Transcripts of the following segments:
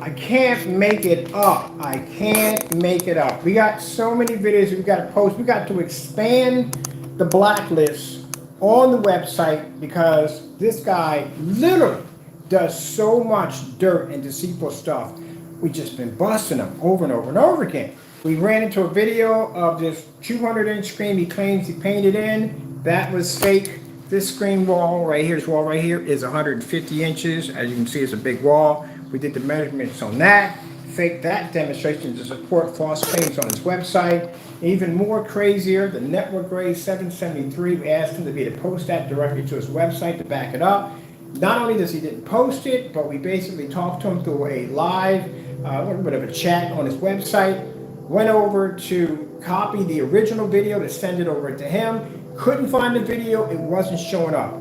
I can't make it up. I can't make it up. We got so many videos we got to post. We got to expand the blacklist on the website because this guy literally does so much dirt and deceitful stuff. We just been busting him over and over and over again. We ran into a video of this 200-inch screen he claims he painted in. That was fake. This screen wall right here, this wall right here is 150 inches. As you can see, it's a big wall. We did the measurements on that. Faked that demonstration to support false claims on his website. Even more crazier, the Network Gray 773, we asked him to be to post that directly to his website to back it up. Not only does he didn't post it, but we basically talked to him through a live, a little bit of a chat on his website. Went over to copy the original video to send it over to him. Couldn't find the video, it wasn't showing up.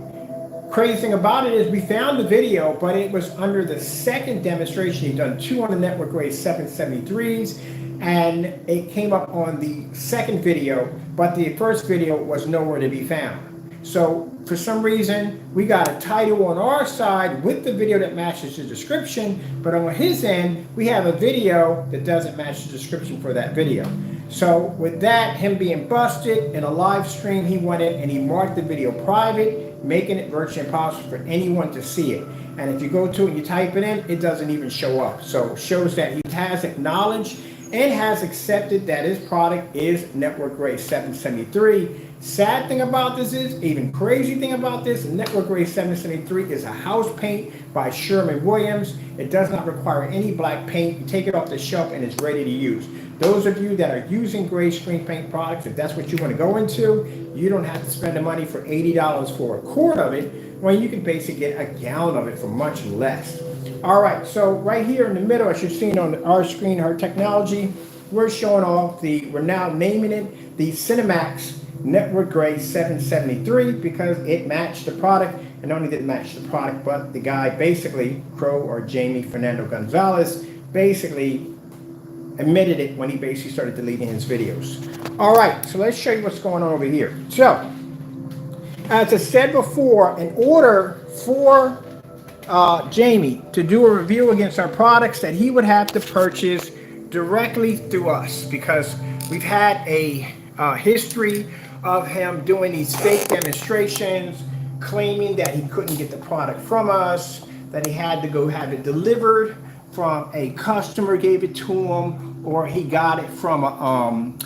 Crazy thing about it is we found the video, but it was under the second demonstration. He'd done 2 on the Network Gray 773s, and it came up on the second video, but the first video was nowhere to be found. So for some reason, we got a title on our side with the video that matches the description, but on his end, we have a video that doesn't match the description for that video. So with that, him being busted in a live stream, he went in and he marked the video private, making it virtually impossible for anyone to see it. And if you go to it and you type it in, it doesn't even show up. So it shows that he has acknowledged and has accepted that his product is Network Gray 773. Sad thing about this is, even crazy thing about this, Network Gray 773 is a house paint by Sherwin Williams. It does not require any black paint. You take it off the shelf and it's ready to use. Those of you that are using gray screen paint products, if that's what you want to go into, you don't have to spend the money for $80 for a quart of it, when you can basically get a gallon of it for much less. All right, so right here in the middle, as you're seeing on our screen, our technology, we're showing off we're now naming it the Cinemax Network Gray 773 because it matched the product, and not only did it match the product, but the guy basically, CROW or Jamie Fernando Gonzalez, basically admitted it when he basically started deleting his videos. All right, so let's show you what's going on over here. So, as I said before, in order for Jamie to do a review against our products, that he would have to purchase directly through us because we've had a history of him doing these fake demonstrations, claiming that he couldn't get the product from us, that he had to go have it delivered from a customer gave it to him, or he got it from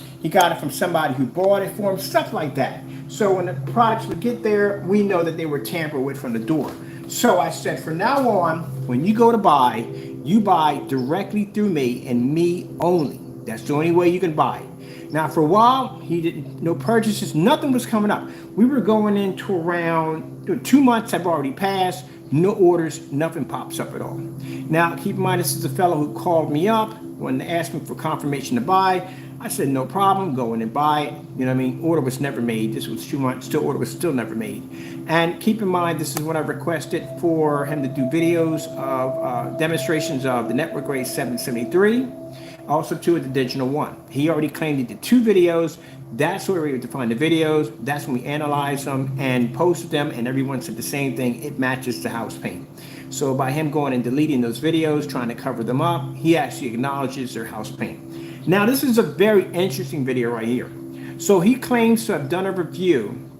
somebody who bought it for him, stuff like that. So when the products would get there, we know that they were tampered with from the door. So I said, from now on, when you go to buy, you buy directly through me and me only. That's the only way you can buy it. Now, for a while, he didn't, no purchases, nothing was coming up. We were going into around 2 months have already passed, no orders, nothing pops up at all. Now, keep in mind, this is a fellow who called me up when they asked me for confirmation to buy. I said, no problem, go in and buy it. You know what I mean? Order was never made. This was 2 months, order was still never made. And keep in mind, this is what I requested for him to do videos of demonstrations of the Network Gray 773. Also 2 of the Digital 1. He already claimed he did 2 videos. That's where we were able to find the videos. That's when we analyzed them and posted them, and everyone said the same thing. It matches the house paint. So by him going and deleting those videos, trying to cover them up, he actually acknowledges their house paint. Now, this is a very interesting video right here. So he claims to have done a review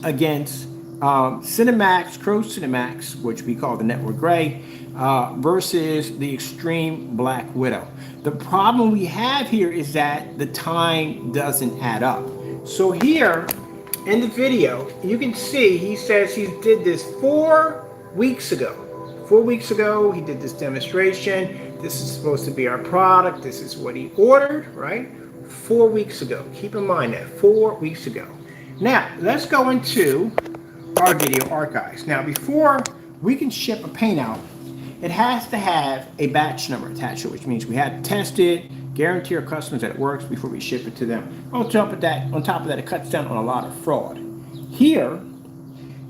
against Cinemax, CROW Cinemax, which we call the Network Gray, versus the Extreme Black Widow. The problem we have here is that the time doesn't add up. So here in the video, you can see he says he did this 4 weeks ago. 4 weeks ago, he did this demonstration. This is supposed to be our product. This is what he ordered, right? 4 weeks ago. Keep in mind that 4 weeks ago. Now, let's go into our video archives. Now, before we can ship a paint out, it has to have a batch number attached to it, which means we have to test it, guarantee our customers that it works before we ship it to them. On top of that, it cuts down on a lot of fraud. Here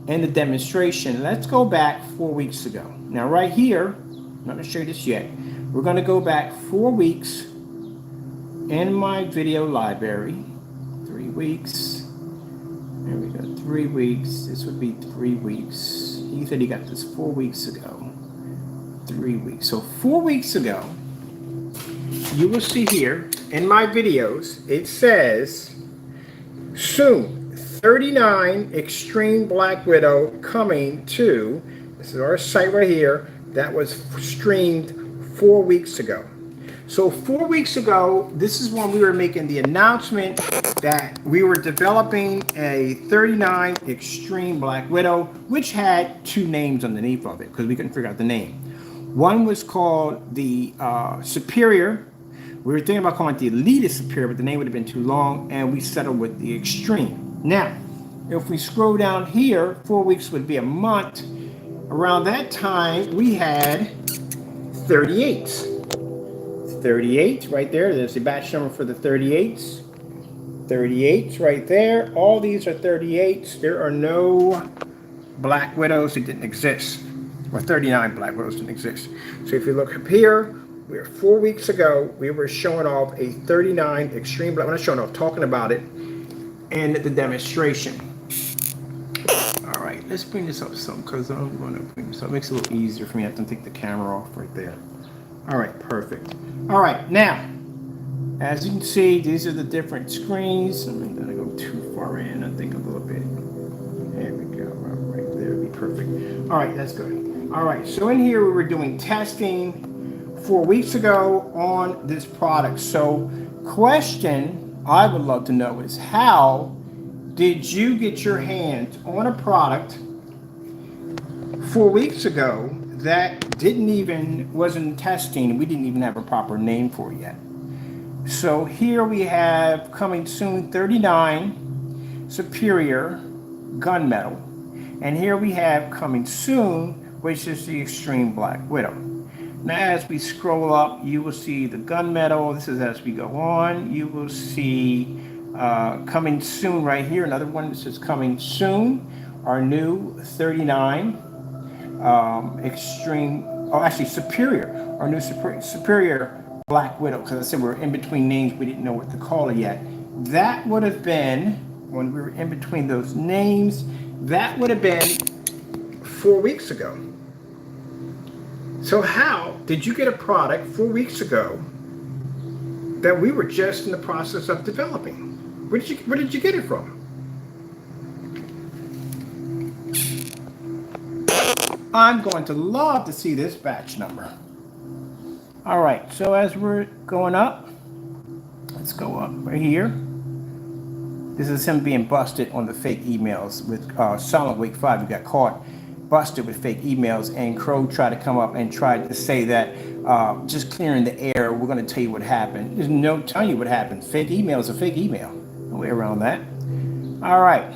in the demonstration, let's go back 4 weeks ago. Now, right here, I'm not going to show you this yet. We're going to go back 4 weeks in my video library. 3 weeks. There we go, 3 weeks. This would be 3 weeks. He said he got this 4 weeks ago. 3 weeks. So 4 weeks ago, you will see here in my videos, it says soon 39 Extreme Black Widow coming to, this is our site right here, that was streamed 4 weeks ago. So 4 weeks ago, this is when we were making the announcement that we were developing a 39 Extreme Black Widow, which had 2 names underneath of it because we couldn't figure out the name. One was called the Superior. We were thinking about calling it the Elite Superior, but the name would have been too long, and we settled with the Extreme. Now, if we scroll down here, 4 weeks would be a month. Around that time, we had 38. 38 right there. There's the batch number for the 38s. 38s right there. All these are 38s. There are no Black Widows that didn't exist. Or 39 Black Widows didn't exist. So if you look up here, we were 4 weeks ago, we were showing off a 39 Extreme Black. We're not showing off, talking about it in the demonstration. All right, let's bring this up some because I'm going to bring this up. It makes it a little easier for me. I have to take the camera off right there. All right, perfect. All right, now, as you can see, these are the different screens. I'm going to go too far in, I think, a little bit. There we go, right there, be perfect. All right, that's good. All right, so in here we were doing testing 4 weeks ago on this product. So question I would love to know is how did you get your hands on a product 4 weeks ago that wasn't testing? We didn't even have a proper name for it yet. So here we have coming soon 39 Superior Gunmetal. And here we have coming soon, which is the Extreme Black Widow. Now as we scroll up, you will see the Gunmetal. This is as we go on. You will see coming soon right here, another one that says coming soon, our new 39 Extreme, Superior, our new Superior Black Widow, because I said we're in between names, we didn't know what to call it yet. That would have been, when we were in between those names, that would have been 4 weeks ago. So how did you get a product 4 weeks ago that we were just in the process of developing? Where did you get it from? I'm going to love to see this batch number. All right, so as we're going up, let's go up right here. This is him being busted on the fake emails with Solid Wake 5. You got caught, busted with fake emails, and Crow tried to come up and tried to say that just clearing the air, we're going to tell you what happened. There's no telling you what happened. Fake email is a fake email. No way around that. All right.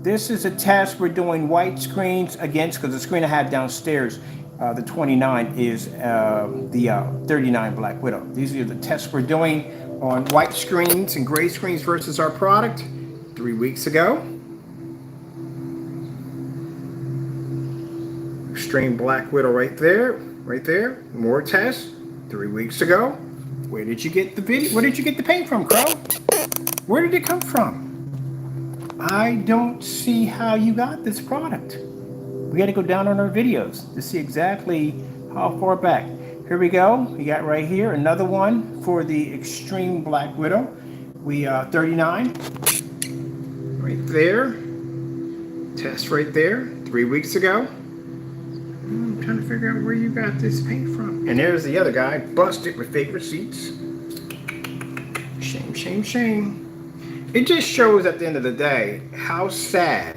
This is a test. We're doing white screens against, because the screen I have downstairs, the 29 is the 39 Black Widow. These are the tests we're doing on white screens and gray screens versus our product 3 weeks ago. Extreme Black Widow right there, right there. More tests 3 weeks ago. Where did you get the video? Where did you get the paint from, Crow? Where did it come from? I don't see how you got this product. We got to go down on our videos to see exactly how far back. Here we go. We got right here another one for the Extreme Black Widow. We 39 right there. Test right there 3 weeks ago. I'm trying to figure out where you got this paint from. And there's the other guy, busted with fake receipts. Shame, shame, shame. It just shows at the end of the day how sad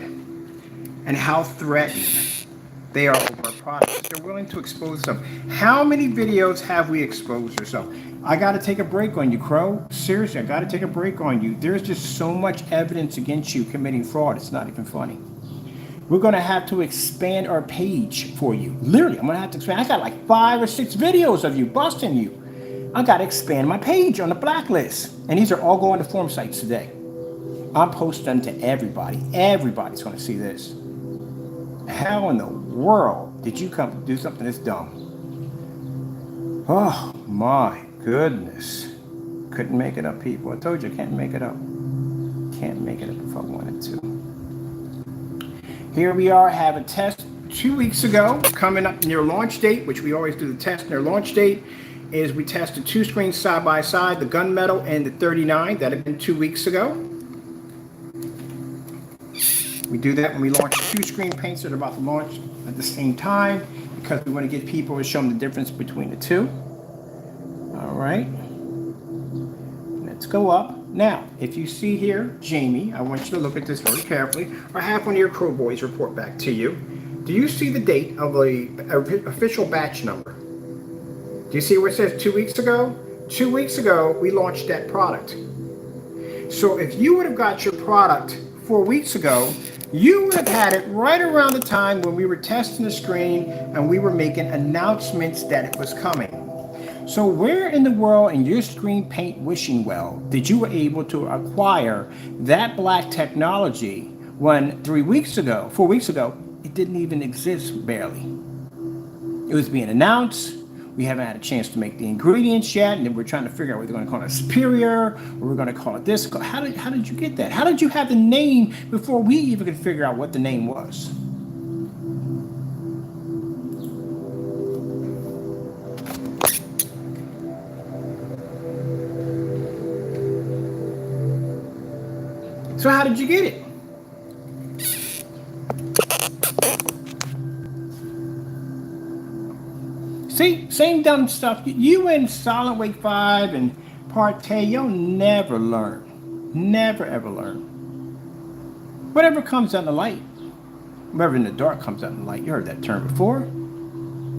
and how threatened they are over our products. They're willing to expose them. How many videos have we exposed ourselves? I got to take a break on you, Crow. Seriously, I got to take a break on you. There's just so much evidence against you committing fraud. It's not even funny. We're going to have to expand our page for you. Literally, I'm going to have to expand. I got like 5 or 6 videos of you busting you. I got to expand my page on the blacklist. And these are all going to forum sites today. I'm posting them to everybody. Everybody's going to see this. How in the world did you come to do something this dumb? Oh my goodness. Couldn't make it up, people. I told you I can't make it up. Can't make it up if I wanted to. Here we are, have a test 2 weeks ago, coming up near launch date, which we always do the test near launch date, is we tested 2 screens side by side, the gunmetal and the 39. That had been 2 weeks ago. We do that when we launch 2 screen paints that are about to launch at the same time, because we want to get people to show them the difference between the two. All right. Let's go up. Now, if you see here, Jamie, I want you to look at this very carefully, or have one of your CROW boys report back to you. Do you see the date of the official batch number? Do you see where it says 2 weeks ago? 2 weeks ago, we launched that product. So if you would have got your product 4 weeks ago, you would have had it right around the time when we were testing the screen and we were making announcements that it was coming. So where in the world in your screen paint wishing well did you were able to acquire that black technology when 4 weeks ago, it didn't even exist barely? It was being announced. We haven't had a chance to make the ingredients yet, and then we're trying to figure out whether we're going to call it superior or we're going to call it this. How did you get that? How did you have the name before we even could figure out what the name was? So how did you get it? See, same dumb stuff. You in Solid Wake 5 and Partay, you'll never learn. Never ever learn. Whatever comes out in the light, whatever in the dark comes out in the light, you heard that term before.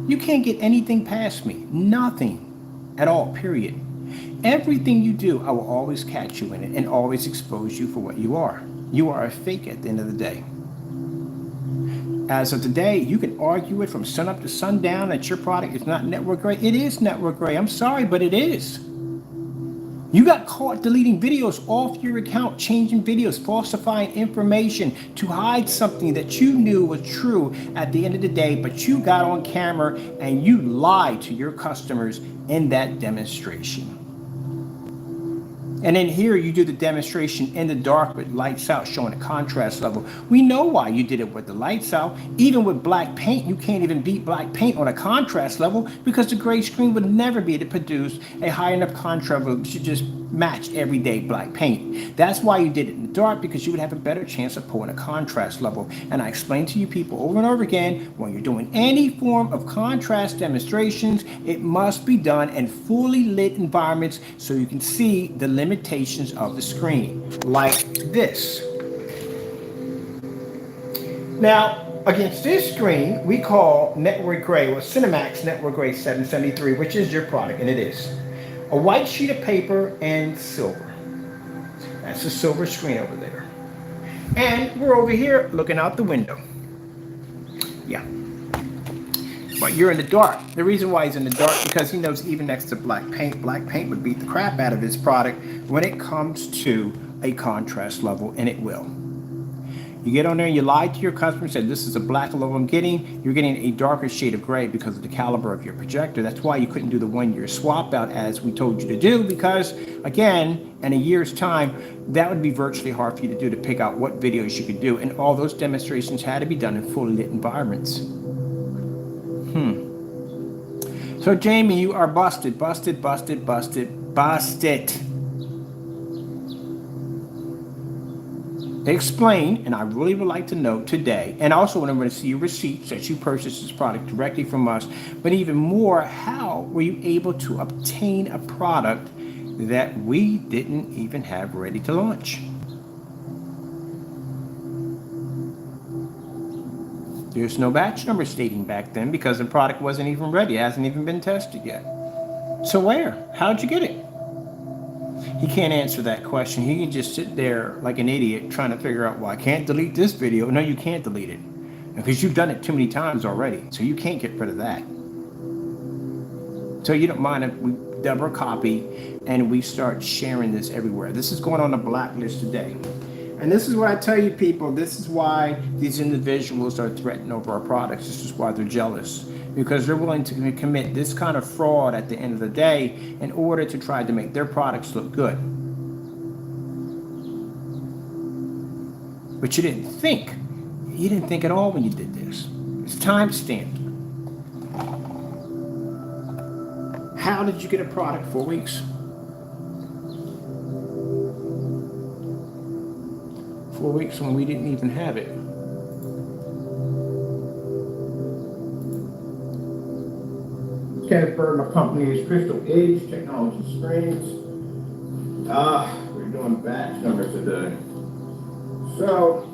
You can't get anything past me. Nothing at all, period. Everything you do, I will always catch you in it and always expose you for what you are. You are a fake at the end of the day. As of today, you can argue it from sun up to sundown that your product is not network grade. It is network grade. I'm sorry, but it is. You got caught deleting videos off your account, changing videos, falsifying information to hide something that you knew was true at the end of the day, but you got on camera and you lied to your customers in that demonstration. And then here you do the demonstration in the dark with lights out, showing a contrast level. We know why you did it with the lights out. Even with black paint, you can't even beat black paint on a contrast level because the gray screen would never be able to produce a high enough contrast level to just match everyday black paint. That's why you did it in the dark, because you would have a better chance of pulling a contrast level. And I explain to you people over and over again, when you're doing any form of contrast demonstrations, it must be done in fully lit environments so you can see the limitations of the screen, like this. Now, against this screen, we call Network Gray, or Cinemax Network Gray 773, which is your product, and it is a white sheet of paper and silver. That's a silver screen over there. And we're over here looking out the window. Yeah. But you're in the dark. The reason why he's in the dark, because he knows even next to black paint would beat the crap out of his product when it comes to a contrast level, and it will. You get on there and you lie to your customer and say, this is a black level I'm getting. You're getting a darker shade of gray because of the caliber of your projector. That's why you couldn't do the 1 year swap out as we told you to do, because again, in a year's time, that would be virtually hard for you to do, to pick out what videos you could do. And all those demonstrations had to be done in fully lit environments. So Jamie, you are busted. Explain, and I really would like to know today, and also when I'm going to see your receipts that you purchased this product directly from us, but even more, how were you able to obtain a product that we didn't even have ready to launch? There's no batch number stating back then because the product wasn't even ready. It hasn't even been tested yet. So where? How'd you get it? He can't answer that question. He can just sit there like an idiot trying to figure out, well, I can't delete this video. No, you can't delete it because you've done it too many times already. So you can't get rid of that. So you don't mind if we double copy and we start sharing this everywhere. This is going on the blacklist today. And this is what I tell you people, this is why these individuals are threatening over our products. This is why they're jealous, because they're willing to commit this kind of fraud at the end of the day in order to try to make their products look good. But you didn't think at all when you did this. It's time-stamped. How did you get a product 4 weeks? 4 weeks when we didn't even have it. Canterbury, my company is Crystal Age Technology Screens. We're doing batch numbers today. So,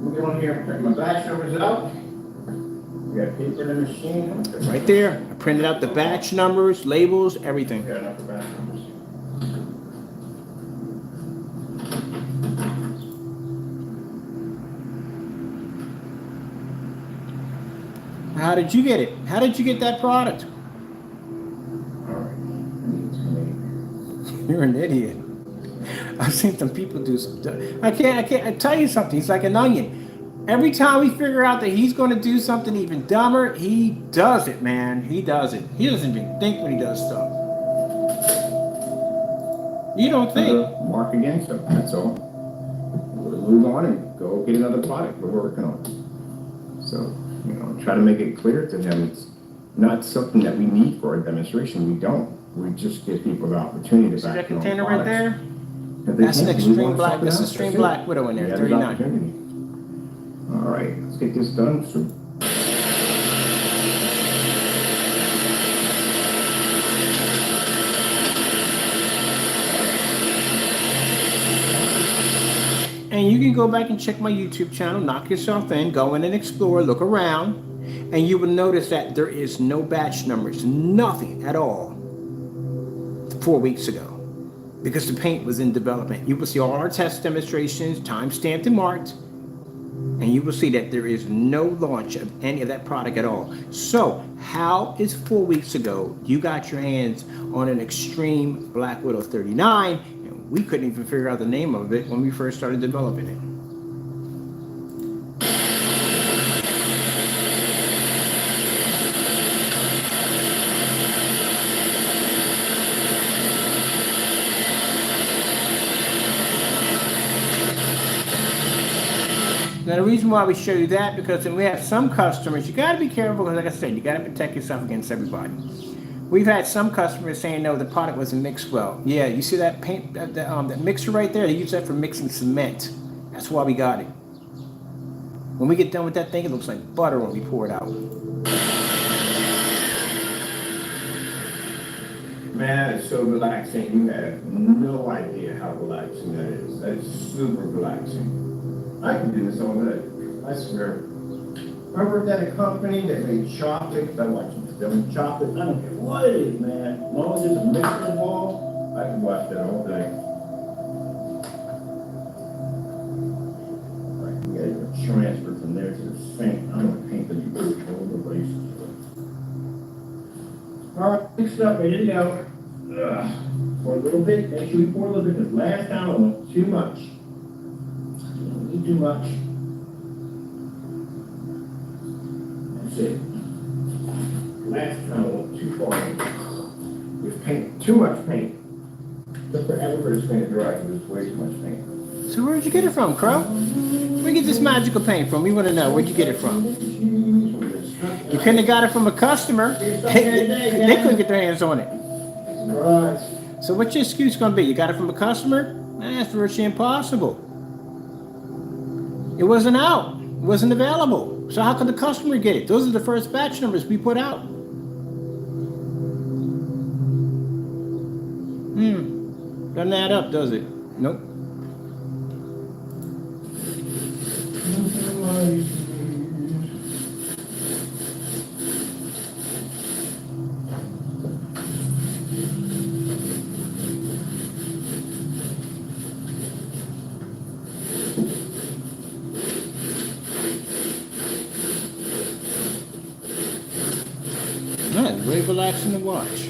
we'll get on here and print my batch numbers out. We got paper in the machine. Right there. I printed out the batch numbers, labels, everything. Got enough for batch numbers. How did you get it? How did you get that product? You're an idiot. I've seen some people do some stuff. I tell you something, he's like an onion. Every time we figure out that he's going to do something even dumber, he does it, man. He does it. He doesn't even think when he does stuff. You don't think. Mark against him, that's all. We'll move on and go get another product we're working on. So, you know, try to make it clear to him it's not something that we need for a demonstration. We don't. We just give people the opportunity to back that container right there? That's an extreme black widow in there, 39. All right, let's get this done. So, and you can go back and check my YouTube channel, knock yourself in, go in and explore, look around, and you will notice that there is no batch numbers, nothing at all 4 weeks ago, because the paint was in development. You will see all our test demonstrations, time-stamped and marked, and you will see that there is no launch of any of that product at all. So how is 4 weeks ago you got your hands on an extreme Black Widow 39 and we couldn't even figure out the name of it when we first started developing it? Now the reason why we show you that, because then we have some customers, you got to be careful, because like I said, you got to protect yourself against everybody. We've had some customers saying, no, the product wasn't mixed well. Yeah, you see that paint, that mixer right there? They use that for mixing cement. That's why we got it. When we get done with that thing, it looks like butter when we pour it out. Man, it's so relaxing. You have no idea how relaxing that is. That's super relaxing. I can do this all day, I swear. I worked at a company that made chocolate. I watch them chocolate. I don't care what it is, man. As long as there's a mixer involved, I can watch that all day. Right, we got to transfer from there to the sink. I'm going to paint the all over the place. All right, mixed up, ready to go. Pour a little bit. Make sure we pour a little bit, because last time I went too much. Too much. That's it. Last time I went too far. With paint, too much paint. Just forever for this paint to dry, because there's way too much paint. So where'd you get it from, Crow? Where'd you get this magical paint from? We want to know. Where'd you get it from? You couldn't have got it from a customer. They couldn't get their hands on it. Right. So what's your excuse going to be? You got it from a customer? That's virtually impossible. It wasn't out. It wasn't available. So how could the customer get it? Those are the first batch numbers we put out. Doesn't add up, does it? Nope. Very relaxing to watch.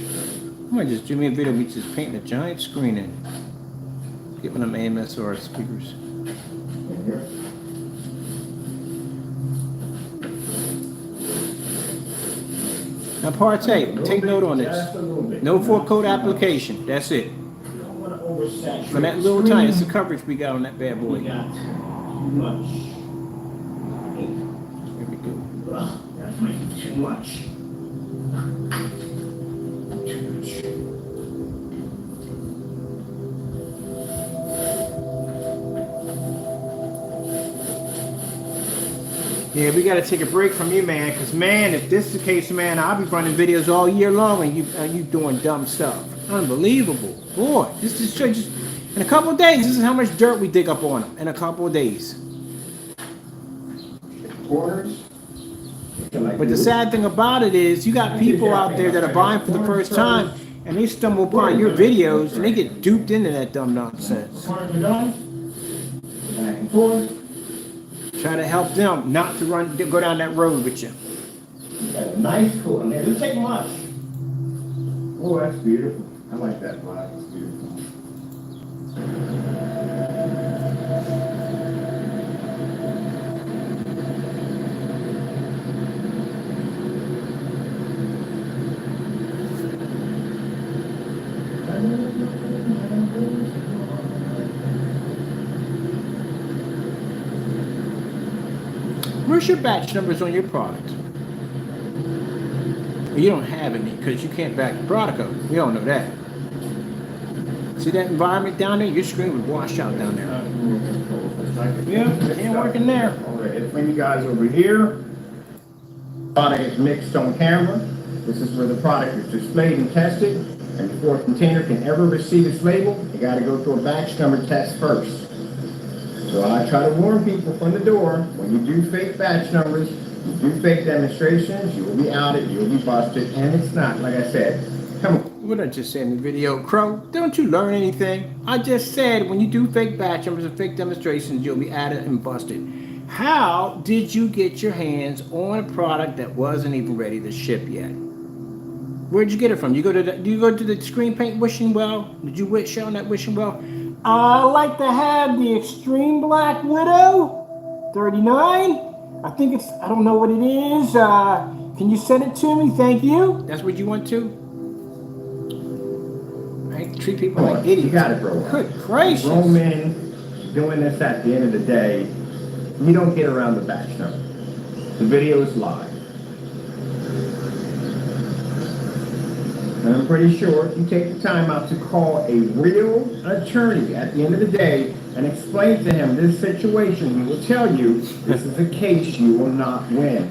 I might just do me a video of me just painting a giant screen in. Get one of my AMSR speakers. Now part 8, take note on this. No 4-coat application. That's it. For that little tiny, it's the coverage we got on that bad boy. Here we too much. Yeah, we got to take a break from you, man. Because, man, if this is the case, man, I'll be running videos all year long and you doing dumb stuff. Unbelievable. Boy, this is just in a couple of days, this is how much dirt we dig up on them in a couple of days. But the sad thing about it is you got people out there that are buying for the first time and they stumble upon your videos and they get duped into that dumb nonsense. Try to help them not to go down that road with you. You got a nice cool in there. Doesn't take much. Oh, that's beautiful. I like that black. It's beautiful. Where's your batch numbers on your product? Well, you don't have any because you can't back the product up. We all know that. See that environment down there? Your screen would wash out down there. Yeah, it ain't working there. Alright, when you guys over here, product is mixed on camera. This is where the product is displayed and tested. And before a container can ever receive its label, you got to go through a batch number test first. So I try to warn people from the door, when you do fake batch numbers, you do fake demonstrations, you will be outed, you will be busted, and it's not, like I said, come on. What I just said in the video, Crow, don't you learn anything? I just said when you do fake batch numbers and fake demonstrations, you'll be added and busted. How did you get your hands on a product that wasn't even ready to ship yet? Where'd you get it from? Do you go to the screen paint wishing well? Did you wish on that wishing well? I like to have the Extreme Black Widow 39. I think it's, I don't know what it is. Can you send it to me? Thank you. That's what you want to? I treat people like idiots. You got it, bro. Good gracious. Grown men doing this at the end of the day, you don't get around the batch number. The video is live. And I'm pretty sure if you take the time out to call a real attorney at the end of the day and explain to him this situation, he will tell you this is a case you will not win.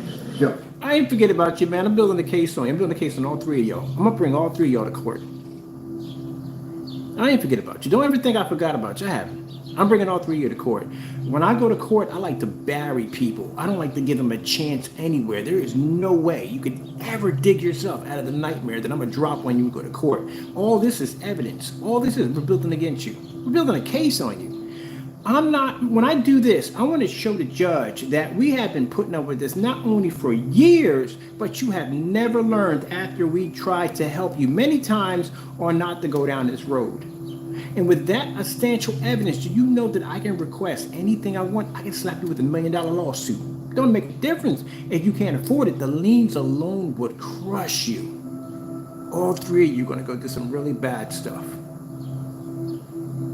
I ain't forget about you, man. I'm building a case on you. I'm building a case on all three of y'all. I'm going to bring all three of y'all to court. I ain't forget about you. Don't ever think I forgot about you. I haven't. I'm bringing all three of you to court. When I go to court, I like to bury people. I don't like to give them a chance anywhere. There is no way you could ever dig yourself out of the nightmare that I'm going to drop when you go to court. All this is evidence. All this is we're building against you. We're building a case on you. I'm not, when I do this, I want to show the judge that we have been putting up with this not only for years, but you have never learned after we tried to help you many times on not to go down this road. And with that substantial evidence, do you know that I can request anything I want? I can slap you with $1 million lawsuit. Don't make a difference if you can't afford it. The liens alone would crush you. All three of you are going to go do some really bad stuff.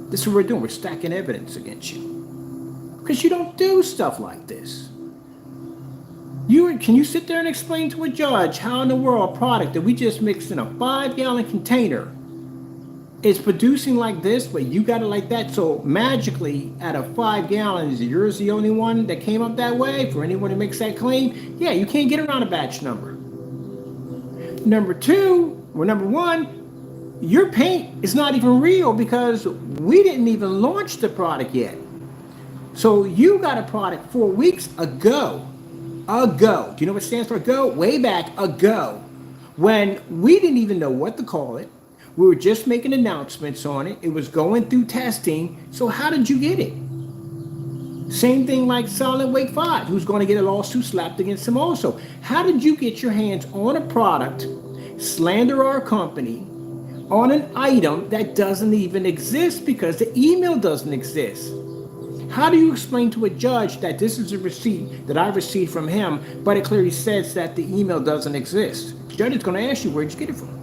This is what we're doing. We're stacking evidence against you. Because you don't do stuff like this. Can you sit there and explain to a judge how in the world a product that we just mixed in a 5-gallon container is producing like this, but you got it like that? So magically, out of 5 gallons, yours the only one that came up that way? For anyone who makes that claim, yeah, you can't get around a batch number. Number one, your paint is not even real because we didn't even launch the product yet. So you got a product 4 weeks ago. Do you know what it stands for? Ago? Way back ago. When we didn't even know what to call it. We were just making announcements on it. It was going through testing. So how did you get it? Same thing like Silent Wake 5, who's going to get a lawsuit slapped against him also. How did you get your hands on a product, slander our company, on an item that doesn't even exist because the email doesn't exist? How do you explain to a judge that this is a receipt that I received from him, but it clearly says that the email doesn't exist? The judge is going to ask you, where'd you get it from?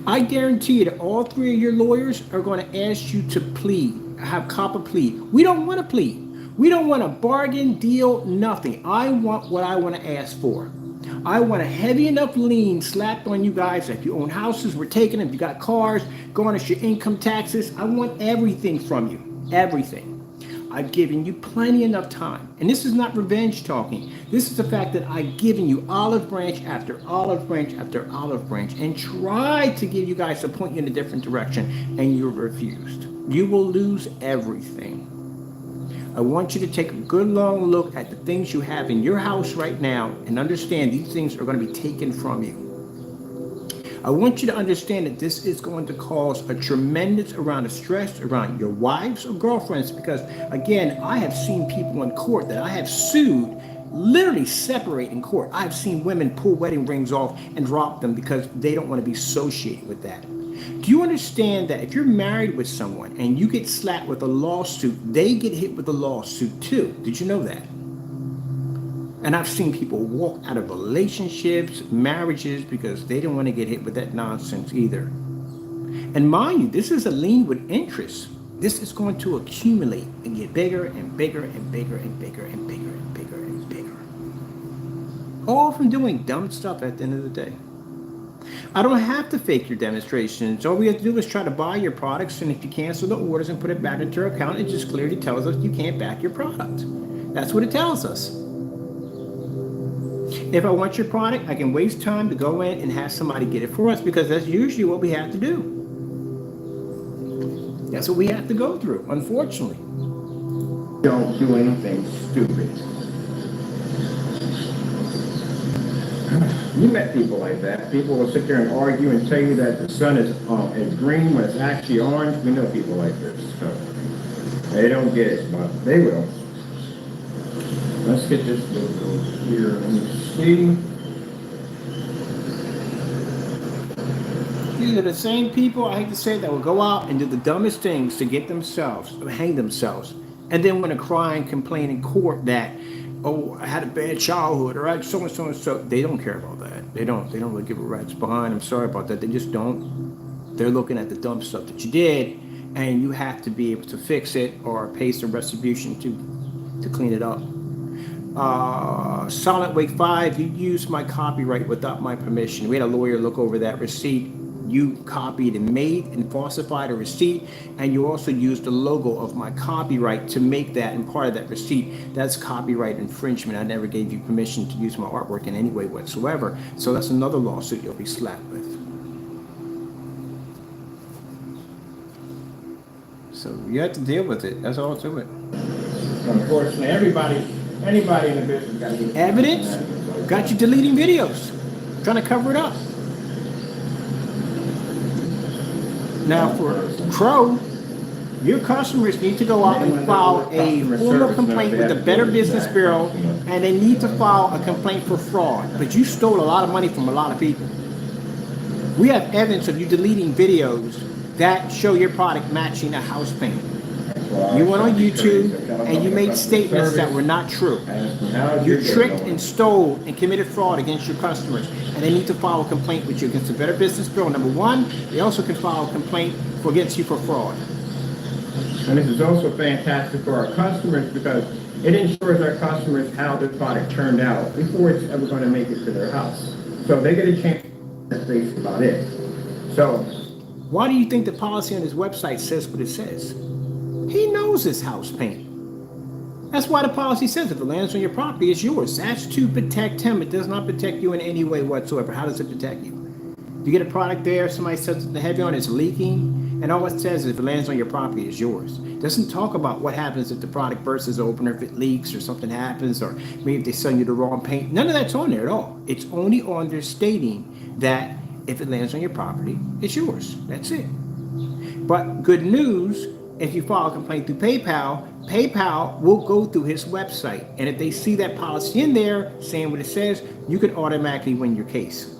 I guarantee you that all three of your lawyers are going to ask you to plead, have cop a plea. We don't want to plead. We don't want a bargain, deal, nothing. I want what I want to ask for. I want a heavy enough lien slapped on you guys. If you own houses, we're taking them. If you got cars, garnish your income taxes. I want everything from you. Everything. I've given you plenty enough time. And this is not revenge talking. This is the fact that I've given you olive branch after olive branch after olive branch and tried to give you guys to point you in a different direction, and you refused. You will lose everything. I want you to take a good long look at the things you have in your house right now and understand these things are going to be taken from you. I want you to understand that this is going to cause a tremendous amount of stress around your wives or girlfriends, because again, I have seen people in court that I have sued literally separate in court. I've seen women pull wedding rings off and drop them because they don't want to be associated with that. Do you understand that if you're married with someone and you get slapped with a lawsuit, they get hit with a lawsuit too? Did you know that? And I've seen people walk out of relationships, marriages, because they don't want to get hit with that nonsense either. And mind you, this is a lien with interest. This is going to accumulate and get bigger and bigger and bigger and bigger and bigger and bigger and bigger. All from doing dumb stuff at the end of the day. I don't have to fake your demonstrations. All we have to do is try to buy your products, and if you cancel the orders and put it back into your account, it just clearly tells us you can't back your product. That's what it tells us. If I want your product, I can waste time to go in and have somebody get it for us, because that's usually what we have to do. That's what we have to go through, unfortunately. Don't do anything stupid. You met people like that. People will sit there and argue and tell you that the sun is green when it's actually orange. We know people like this. So they don't get it, but they will. Let's get this logo here. Let me see. These are the same people, I hate to say, that will go out and do the dumbest things to get themselves, hang themselves, and then want to cry and complain in court that, oh, I had a bad childhood, or I so and so and so. They don't care about that. They don't really give a rat's behind. I'm sorry about that. They just don't. They're looking at the dumb stuff that you did, and you have to be able to fix it or pay some retribution to clean it up. Silent Wake 5, you used my copyright without my permission. We had a lawyer look over that receipt. You copied and made and falsified a receipt, and you also used the logo of my copyright to make that, and part of that receipt, that's copyright infringement. I never gave you permission to use my artwork in any way whatsoever. So that's another lawsuit you'll be slapped with. So you have to deal with it. That's all to it. Unfortunately, anybody in the business got to get Evidence? Got you deleting videos, trying to cover it up. Now for CROW, your customers need to go out and file a formal complaint with the Better Business Bureau, and they need to file a complaint for fraud. But you stole a lot of money from a lot of people. We have evidence of you deleting videos that show your product matching a house paint. You went on YouTube and you made statements that were not true. You tricked and stole and committed fraud against your customers, and they need to file a complaint with you against the Better Business Bureau. Number one, they also can file a complaint against you for fraud. And this is also fantastic for our customers, because it ensures our customers how the product turned out before it's ever going to make it to their house. So they get a chance. That's basically about it. So why do you think the policy on his website says what it says? He knows his house paint. That's why the policy says if it lands on your property, it's yours. That's to protect him. It does not protect you in any way whatsoever. How does it protect you? You get a product there, somebody sets the heavy on, it's leaking, and all it says is if it lands on your property, it's yours. It doesn't talk about what happens if the product bursts open, or if it leaks, or something happens, or maybe if they sell you the wrong paint. None of that's on there at all. It's only on there stating that if it lands on your property, it's yours. That's it. But good news, if you file a complaint through PayPal, PayPal will go through his website. And if they see that policy in there saying what it says, you can automatically win your case.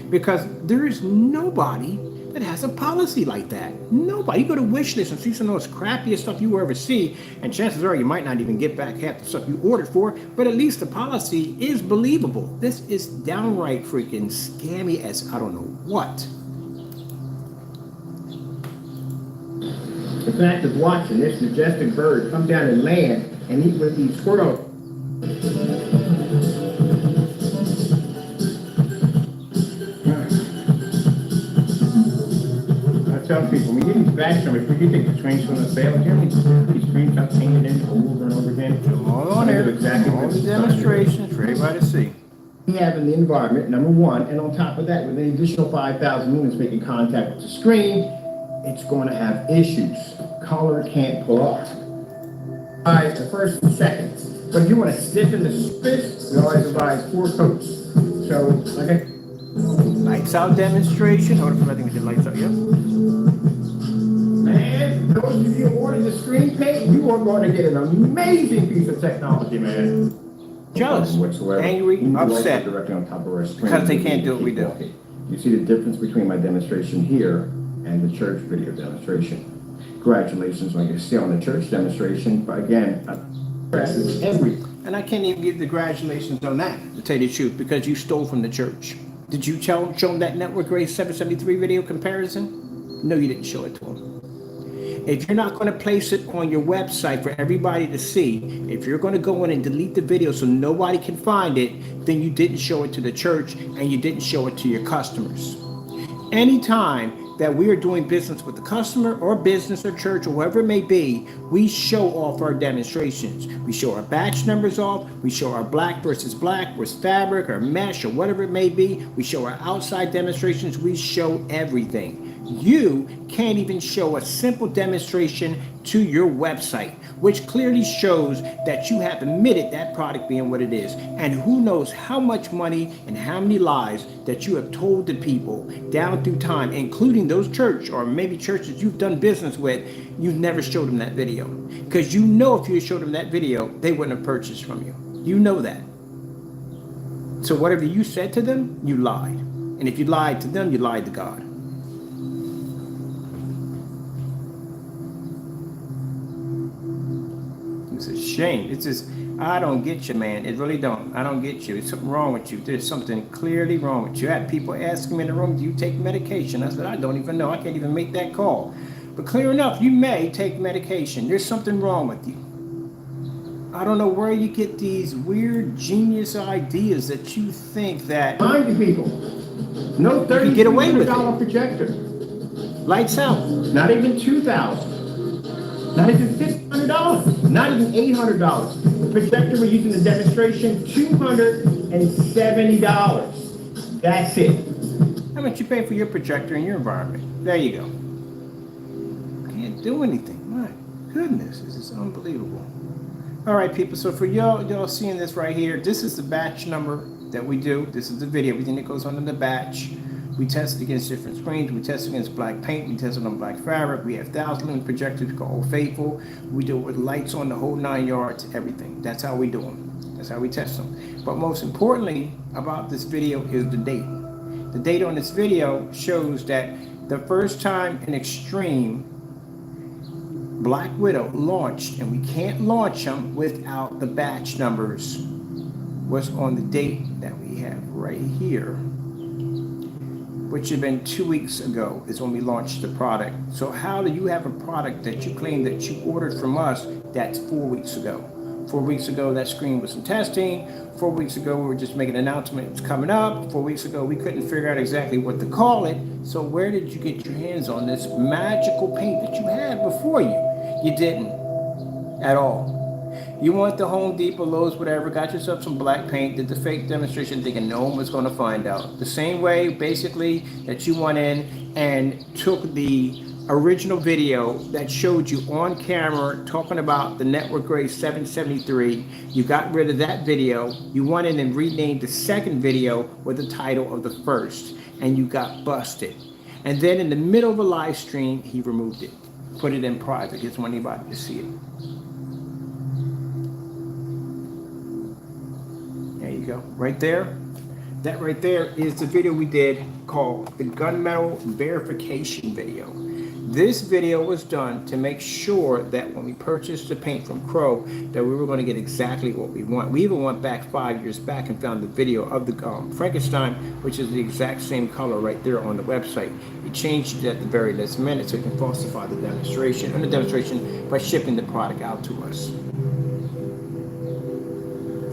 Because there is nobody that has a policy like that. Nobody. You go to Wishlist and see some of those crappiest stuff you will ever see, and chances are you might not even get back half the stuff you ordered for, but at least the policy is believable. This is downright freaking scammy as I don't know what. The fact of watching this majestic bird come down and land and eat with these squirrels. I tell people, we get these batch numbers, we get the trains from the sale, these screens got painted in over and over again. All on there, exactly all the demonstrations for everybody to see. We have in the environment, number one, and on top of that, with an additional 5,000 lumens making contact with the screen, it's going to have issues. Color can't pull off. Alright, the first and second. But if you want to stiffen the spit, we always advise 4 coats. So, like Lights out demonstration. Hold on, I think we did lights out, yep. man, those of you who ordered the screen paint, you are going to get an amazing piece of technology, man. Jealous, Whatsoever. angry, upset, Directly on top of our screen. because they can't do what we do. You see the difference between my demonstration here and the church video demonstration. Congratulations, like you see on the church demonstration, but again, presses everything. And I can't even give the congratulations on that, to tell you the truth, because you stole from the church. Did you show them that Network Gray 773 video comparison? No, you didn't show it to them. If you're not going to place it on your website for everybody to see, if you're going to go in and delete the video so nobody can find it, then you didn't show it to the church and you didn't show it to your customers. Anytime that we are doing business with the customer or business or church or whoever it may be, we show off our demonstrations. We show our batch numbers off. We show our black versus fabric or mesh or whatever it may be. We show our outside demonstrations. We show everything. You can't even show a simple demonstration to your website, which clearly shows that you have admitted that product being what it is. And who knows how much money and how many lies that you have told the people down through time, including those church or maybe churches you've done business with. You've never showed them that video, because you know if you showed them that video, they wouldn't have purchased from you. You know that. So whatever you said to them, you lied. And if you lied to them, you lied to God. It's a shame. It's just, I don't get you, man. It really don't. I don't get you. There's something wrong with you. There's something clearly wrong with you. I had people asking me in the room, do you take medication? I said, I don't even know. I can't even make that call. But clear enough, you may take medication. There's something wrong with you. I don't know where you get these weird genius ideas that you think that... Mind you, people, no $3,200 projector. Lights out. Not even $2,000. Not even $600, not even $800. The projector we're using in the demonstration, $270. That's it. How much you pay for your projector in your environment? There you go. Can't do anything. My goodness, this is unbelievable. All right, people. So for y'all seeing this right here, this is the batch number that we do. This is the video. Everything that goes on in the batch. We test it against different screens. We test it against black paint. We test it on black fabric. We have 1,000 lumen projectors called Old Faithful. We do it with lights on the whole 9 yards, everything. That's how we do them. That's how we test them. But most importantly about this video is the date. The date on this video shows that the first time an Extreme Black Widow launched, and we can't launch them without the batch numbers, was on the date that we have right here, which had been 2 weeks ago is when we launched the product. So how do you have a product that you claim that you ordered from us that's 4 weeks ago? 4 weeks ago, that screen was in testing. 4 weeks ago, we were just making an announcement it's coming up. 4 weeks ago, we couldn't figure out exactly what to call it. So where did you get your hands on this magical paint that you had before you? You didn't at all. You went to Home Depot, Lowe's, whatever, got yourself some black paint, did the fake demonstration thinking no one was going to find out. The same way, basically, that you went in and took the original video that showed you on camera talking about the Network Gray 773. You got rid of that video. You went in and renamed the second video with the title of the first, and you got busted. And then in the middle of a live stream, he removed it, put it in private. He doesn't want anybody to see it. There you go, right there. That right there is the video we did called the gunmetal verification video. This video was done to make sure that when we purchased the paint from CROW, that we were going to get exactly what we want. We even went back 5 years back and found the video of the Frankenstein, which is the exact same color right there on the website. We changed it at the very last minute so we can falsify the demonstration, and the demonstration by shipping the product out to us.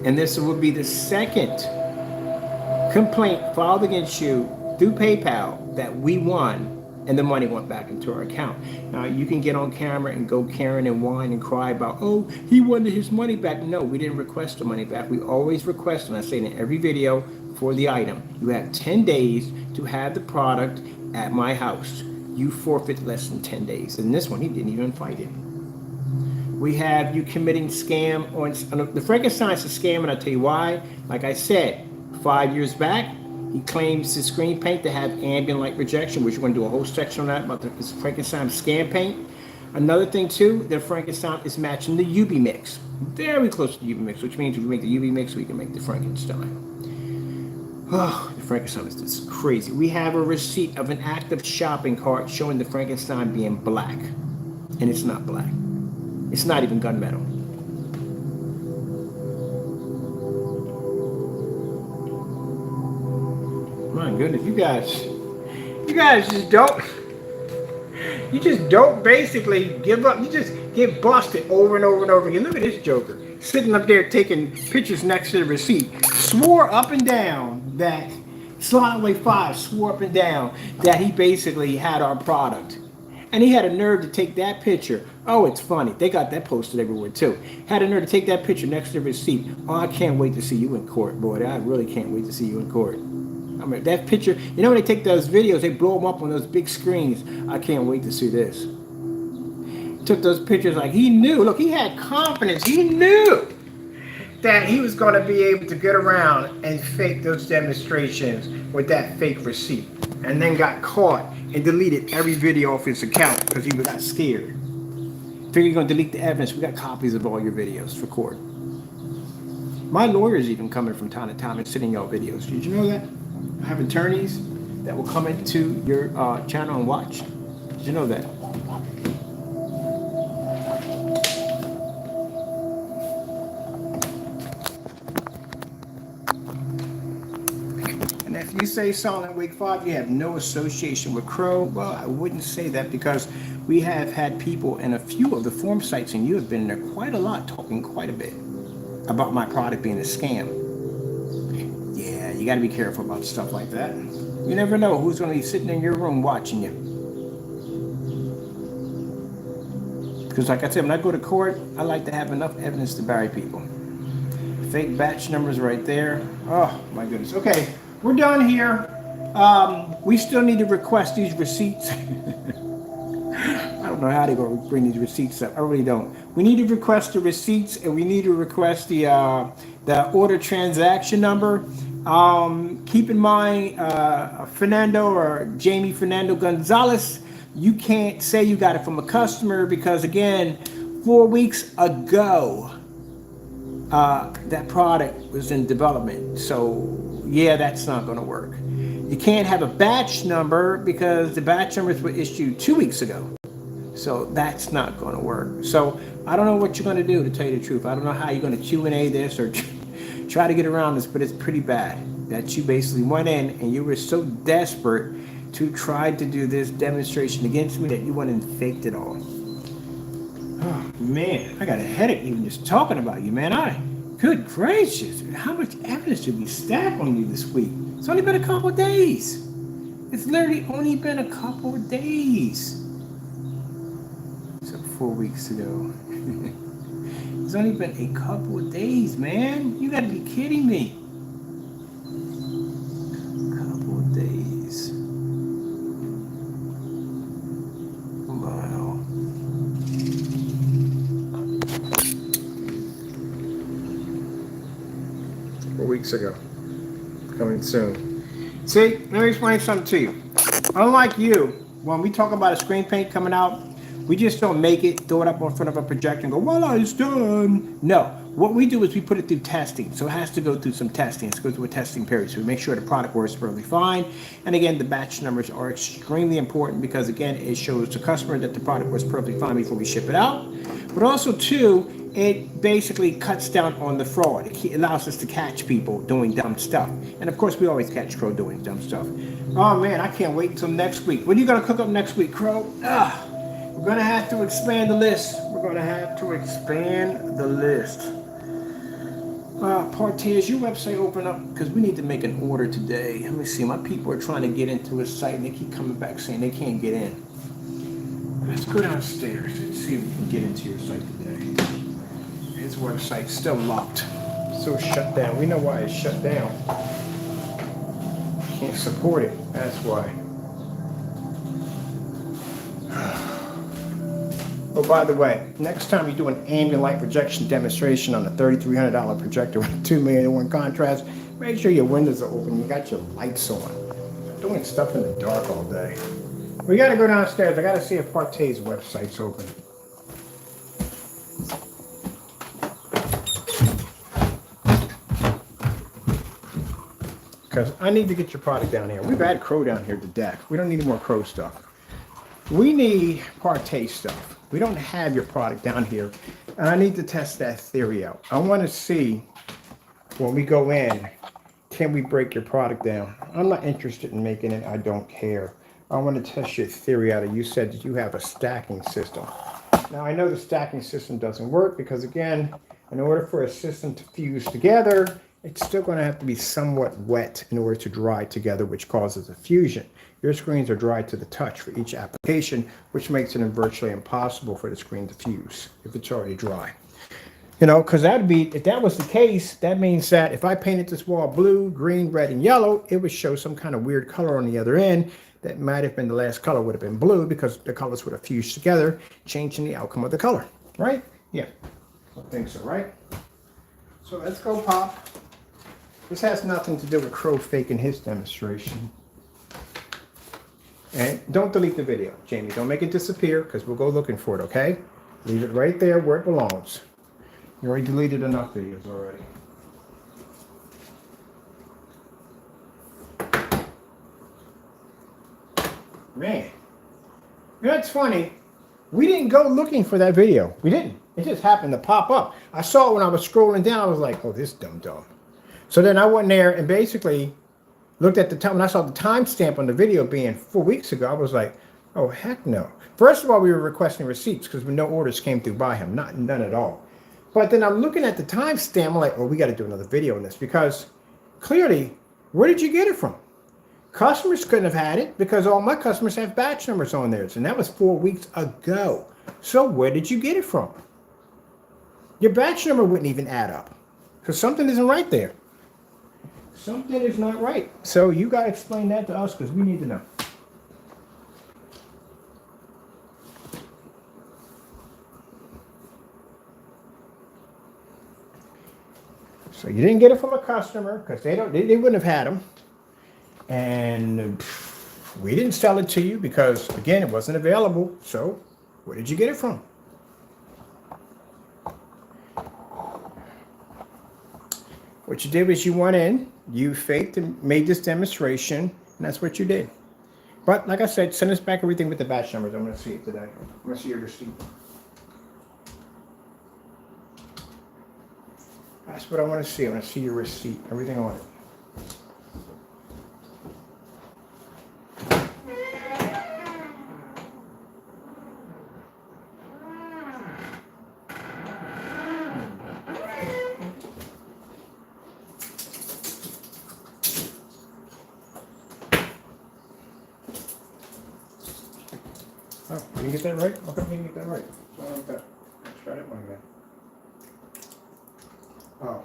And this will be the second complaint filed against you through PayPal that we won, and the money went back into our account. Now, you can get on camera and go Karen and whine and cry about, oh, he wanted his money back. No, we didn't request the money back. We always request, and I say it in every video, for the item. You have 10 days to have the product at my house. You forfeit less than 10 days. And this one, he didn't even fight it. We have you committing scam on the Frankenstein's a scam, and I'll tell you why. Like I said, 5 years back, he claims the screen paint to have ambient light rejection, which we're going to do a whole section on that about the Frankenstein scam paint. Another thing too, that Frankenstein is matching the UV mix, very close to the UV mix, which means if we make the UV mix, we can make the Frankenstein. Oh, the Frankenstein is just crazy. We have a receipt of an active shopping cart showing the Frankenstein being black, and it's not black. It's not even gunmetal. My goodness, you guys just don't basically give up. You just get busted over and over and over again. Look at this joker sitting up there taking pictures next to the receipt. Swore up and down that Slotaway 5 swore up and down that he basically had our product. And he had a nerve to take that picture. Oh, it's funny. They got that posted everywhere too. Had a nerve to take that picture next to the receipt. Oh, I can't wait to see you in court, boy. I really can't wait to see you in court. I mean, that picture, you know, when they take those videos, they blow them up on those big screens. I can't wait to see this. Took those pictures like he knew. Look, he had confidence. He knew that he was going to be able to get around and fake those demonstrations with that fake receipt. And then got caught and deleted every video off his account because he got scared. Figure you're going to delete the evidence. We got copies of all your videos for court. My lawyer's even coming from time to time and sending y'all videos. Did you know that? I have attorneys that will come into your channel and watch. Did you know that? And if you say Silent Week 5, you have no association with CROW, well, I wouldn't say that because we have had people in a few of the forum sites, and you have been there quite a lot, talking quite a bit about my product being a scam. Yeah, you got to be careful about stuff like that. You never know who's going to be sitting in your room watching you. Because like I said, when I go to court, I like to have enough evidence to bury people. Fake batch numbers right there. Oh, my goodness. Okay, we're done here. We still need to request these receipts. I don't know how they're going to bring these receipts up. I really don't. We need to request the receipts, and we need to request the order transaction number. Keep in mind, Fernando or Jamie Fernando Gonzalez, you can't say you got it from a customer because, again, 4 weeks ago, that product was in development. So, yeah, that's not going to work. You can't have a batch number because the batch numbers were issued 2 weeks ago. So that's not going to work. So I don't know what you're going to do, to tell you the truth. I don't know how you're going to Q&A this or try to get around this, but it's pretty bad that you basically went in and you were so desperate to try to do this demonstration against me that you went and faked it all. Oh, man, I got a headache even just talking about you, man. Good gracious. How much evidence did we stack on you this week? It's only been a couple of days. It's literally only been a couple of days. So 4 weeks ago. It's only been a couple of days, man. You gotta be kidding me. Couple of days. Wow. Weeks ago. Coming soon. See, let me explain something to you. Unlike you, when we talk about a screen paint coming out, we just don't make it, throw it up in front of a projector and go, voila, it's done. No, What we do is we put it through testing. So it has to go through some testing. It's go through a testing period. So we make sure the product works perfectly fine. And again, the batch numbers are extremely important because again, it shows the customer that the product works perfectly fine before we ship it out. But also too, it basically cuts down on the fraud. It allows us to catch people doing dumb stuff. And of course, we always catch Crow doing dumb stuff. Oh man, I can't wait until next week. What are you gonna cook up next week, Crow? We're gonna have to expand the list. We're gonna have to expand the list. Partey, is your website open up? Because we need to make an order today. Let me see. My people are trying to get into his site and they keep coming back saying they can't get in. Let's go downstairs and see if we can get into your site today. His website's still locked. So shut down. We know why it's shut down. Can't support it. That's why. Oh, by the way, next time you do an ambient light projection demonstration on a $3,300 projector with 2 million to 1 contrast, make sure your windows are open. You got your lights on. Doing stuff in the dark all day. We got to go downstairs. I got to see if Partey's website's open. Because I need to get your product down here. We've had Crow down here to death. We don't need any more Crow stuff. We need Partey stuff. We don't have your product down here. And I need to test that theory out. I want to see when we go in, can we break your product down? I'm not interested in making it. I don't care. I want to test your theory out. You said that you have a stacking system. Now I know the stacking system doesn't work because again, in order for a system to fuse together, it's still going to have to be somewhat wet in order to dry together, which causes a fusion. Your screens are dry to the touch for each application, which makes it virtually impossible for the screen to fuse if it's already dry. You know, because that'd be, if that was the case, that means that if I painted this wall blue, green, red, and yellow, it would show some kind of weird color on the other end. That might have been the last color would have been blue because the colors would have fused together, changing the outcome of the color, right? Yeah, I think so, right? So let's go pop. This has nothing to do with Crow faking his demonstration. And don't delete the video, Jamie. Don't make it disappear because we'll go looking for it, okay? Leave it right there where it belongs. You already deleted enough videos already. Man, you know, it's funny. We didn't go looking for that video. We didn't. It just happened to pop up. I saw it when I was scrolling down. I was like, oh, this dumb. So then I went there and basically looked at the time. When I saw the timestamp on the video being 4 weeks ago, I was like, oh, heck no. First of all, we were requesting receipts because no orders came through by him. None at all. But then I'm looking at the timestamp. I'm like, oh, we got to do another video on this because clearly, where did you get it from? Customers couldn't have had it because all my customers have batch numbers on theirs. And that was 4 weeks ago. So where did you get it from? Your batch number wouldn't even add up because something isn't right there. Something is not right. So you got to explain that to us because we need to know. So you didn't get it from a customer because they wouldn't have had them. And we didn't sell it to you because, again, it wasn't available. So where did you get it from? What you did was you went in, you faked and made this demonstration, and that's what you did. But like I said, send us back everything with the batch numbers. I'm going to see it today. I'm going to see your receipt. That's what I want to see. I want to see your receipt, everything on it. Oh, you didn't get that right? Okay, you didn't get that right. Something like that. Let's try that one again. Oh,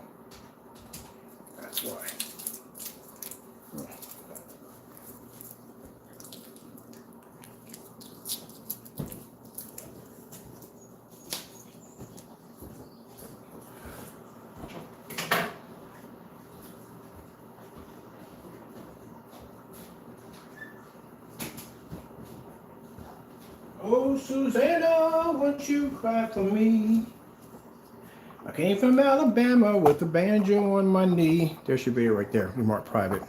that's why. Oh, Susanna, won't you cry for me? I came from Alabama with a banjo on Monday. There should be it right there. We mark private.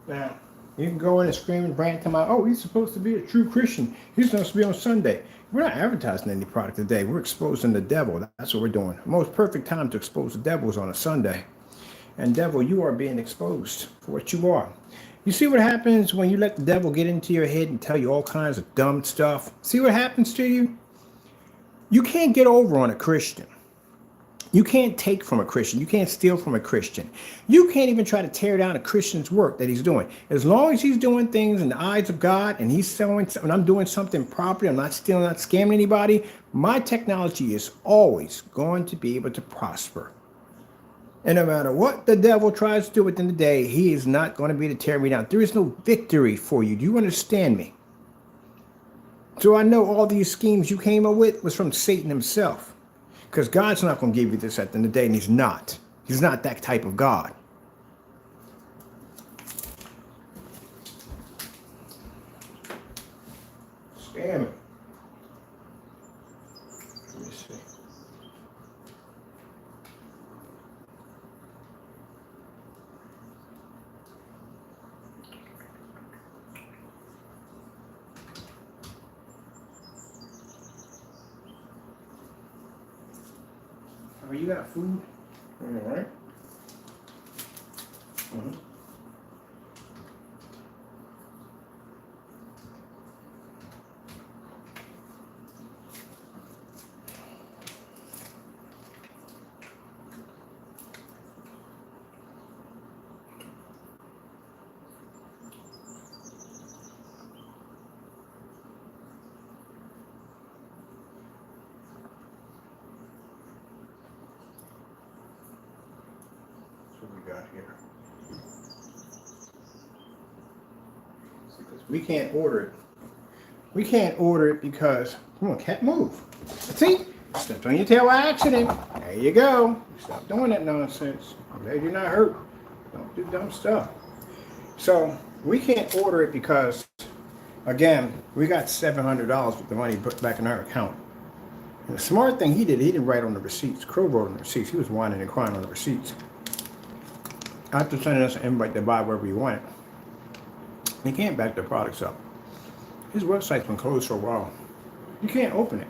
Now, you can go in and scream and rant to my, oh, he's supposed to be a true Christian. He's supposed to be on Sunday. We're not advertising any product today. We're exposing the devil. That's what we're doing. The most perfect time to expose the devil is on a Sunday. And devil, you are being exposed for what you are. You see what happens when you let the devil get into your head and tell you all kinds of dumb stuff? See what happens to you? You can't get over on a Christian. You can't take from a Christian. You can't steal from a Christian. You can't even try to tear down a Christian's work that he's doing. As long as he's doing things in the eyes of God and he's selling, and I'm doing something properly, I'm not stealing, not scamming anybody, my technology is always going to be able to prosper. And no matter what the devil tries to do within the day, he is not going to be able to tear me down. There is no victory for you. Do you understand me? So I know all these schemes you came up with was from Satan himself. Because God's not going to give you this at the end of the day, and he's not. He's not that type of God. Scam it. Let me see. Oh, you got food? All right. Mm-hmm. We got here. We can't order it. We can't order it because, come on, cat, move. See? Stepped on your tail by accident. There you go. Stop doing that nonsense. I'm glad you're not hurt. Don't do dumb stuff. So, we can't order it because, again, we got $700 with the money put back in our account. And the smart thing he didn't write on the receipts. Crow wrote on the receipts. He was whining and crying on the receipts. After sending us an invite to buy wherever you want it, he can't back the products up. His website's been closed for a while. You can't open it.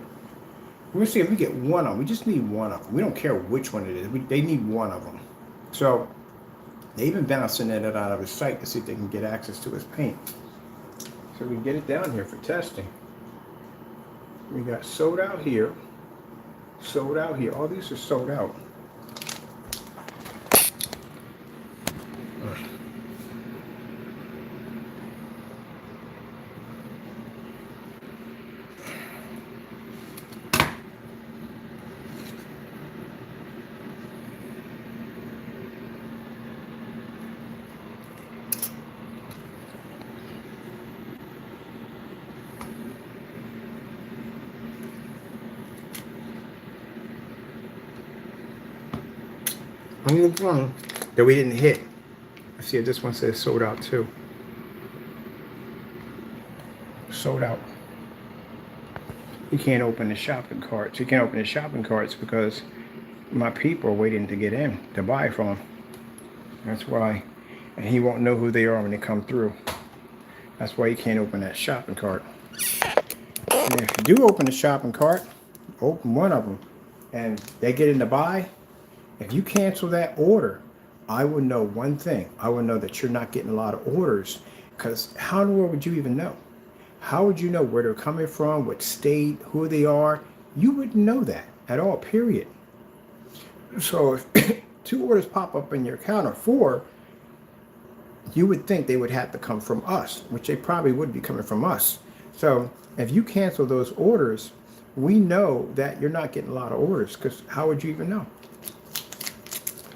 We're going to see if we get one of them. We just need one of them. We don't care which one it is. They need one of them. So they even bouncing it out of his site to see if they can get access to his paint. So we can get it down here for testing. We got sold out here. Sold out here. All these are sold out. Only one that we didn't hit. I see this one says sold out too. Sold out. You can't open the shopping carts. You can't open the shopping carts because my people are waiting to get in to buy from. That's why. And he won't know who they are when they come through. That's why you can't open that shopping cart. And if you do open the shopping cart, open one of them, and they get in to buy, if you cancel that order, I would know one thing. I would know that you're not getting a lot of orders, because how in the world would you even know? How would you know where they're coming from, what state, who they are? You wouldn't know that at all, period. So if 2 orders pop up in your account or 4, you would think they would have to come from us, which they probably would be coming from us. So if you cancel those orders, we know that you're not getting a lot of orders, because how would you even know?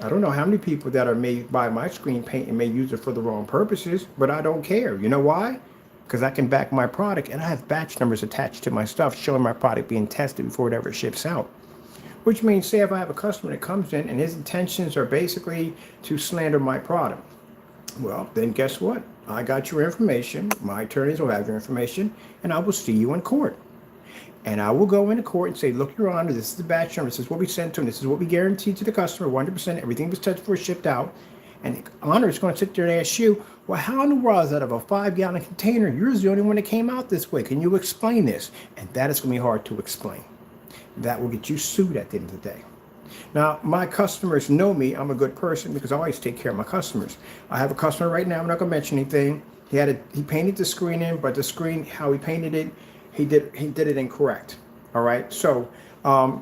I don't know how many people that are made by my screen paint and may use it for the wrong purposes, but I don't care. You know why? Because I can back my product, and I have batch numbers attached to my stuff showing my product being tested before it ever ships out. Which means, say if I have a customer that comes in and his intentions are basically to slander my product, well, then guess what? I got your information, my attorneys will have your information, and I will see you in court. And I will go into court and say, look, Your Honor, this is the batch number, this is what we sent to him, this is what we guaranteed to the customer, 100%, everything was tested before it shipped out. And the Honor is going to sit there and ask you, well, how in the world is that of a 5-gallon container? You're the only one that came out this way. Can you explain this? And that is going to be hard to explain. That will get you sued at the end of the day. Now, my customers know me. I'm a good person because I always take care of my customers. I have a customer right now. I'm not going to mention anything. He painted the screen in, but the screen, how he painted it, he did it incorrect. All right. So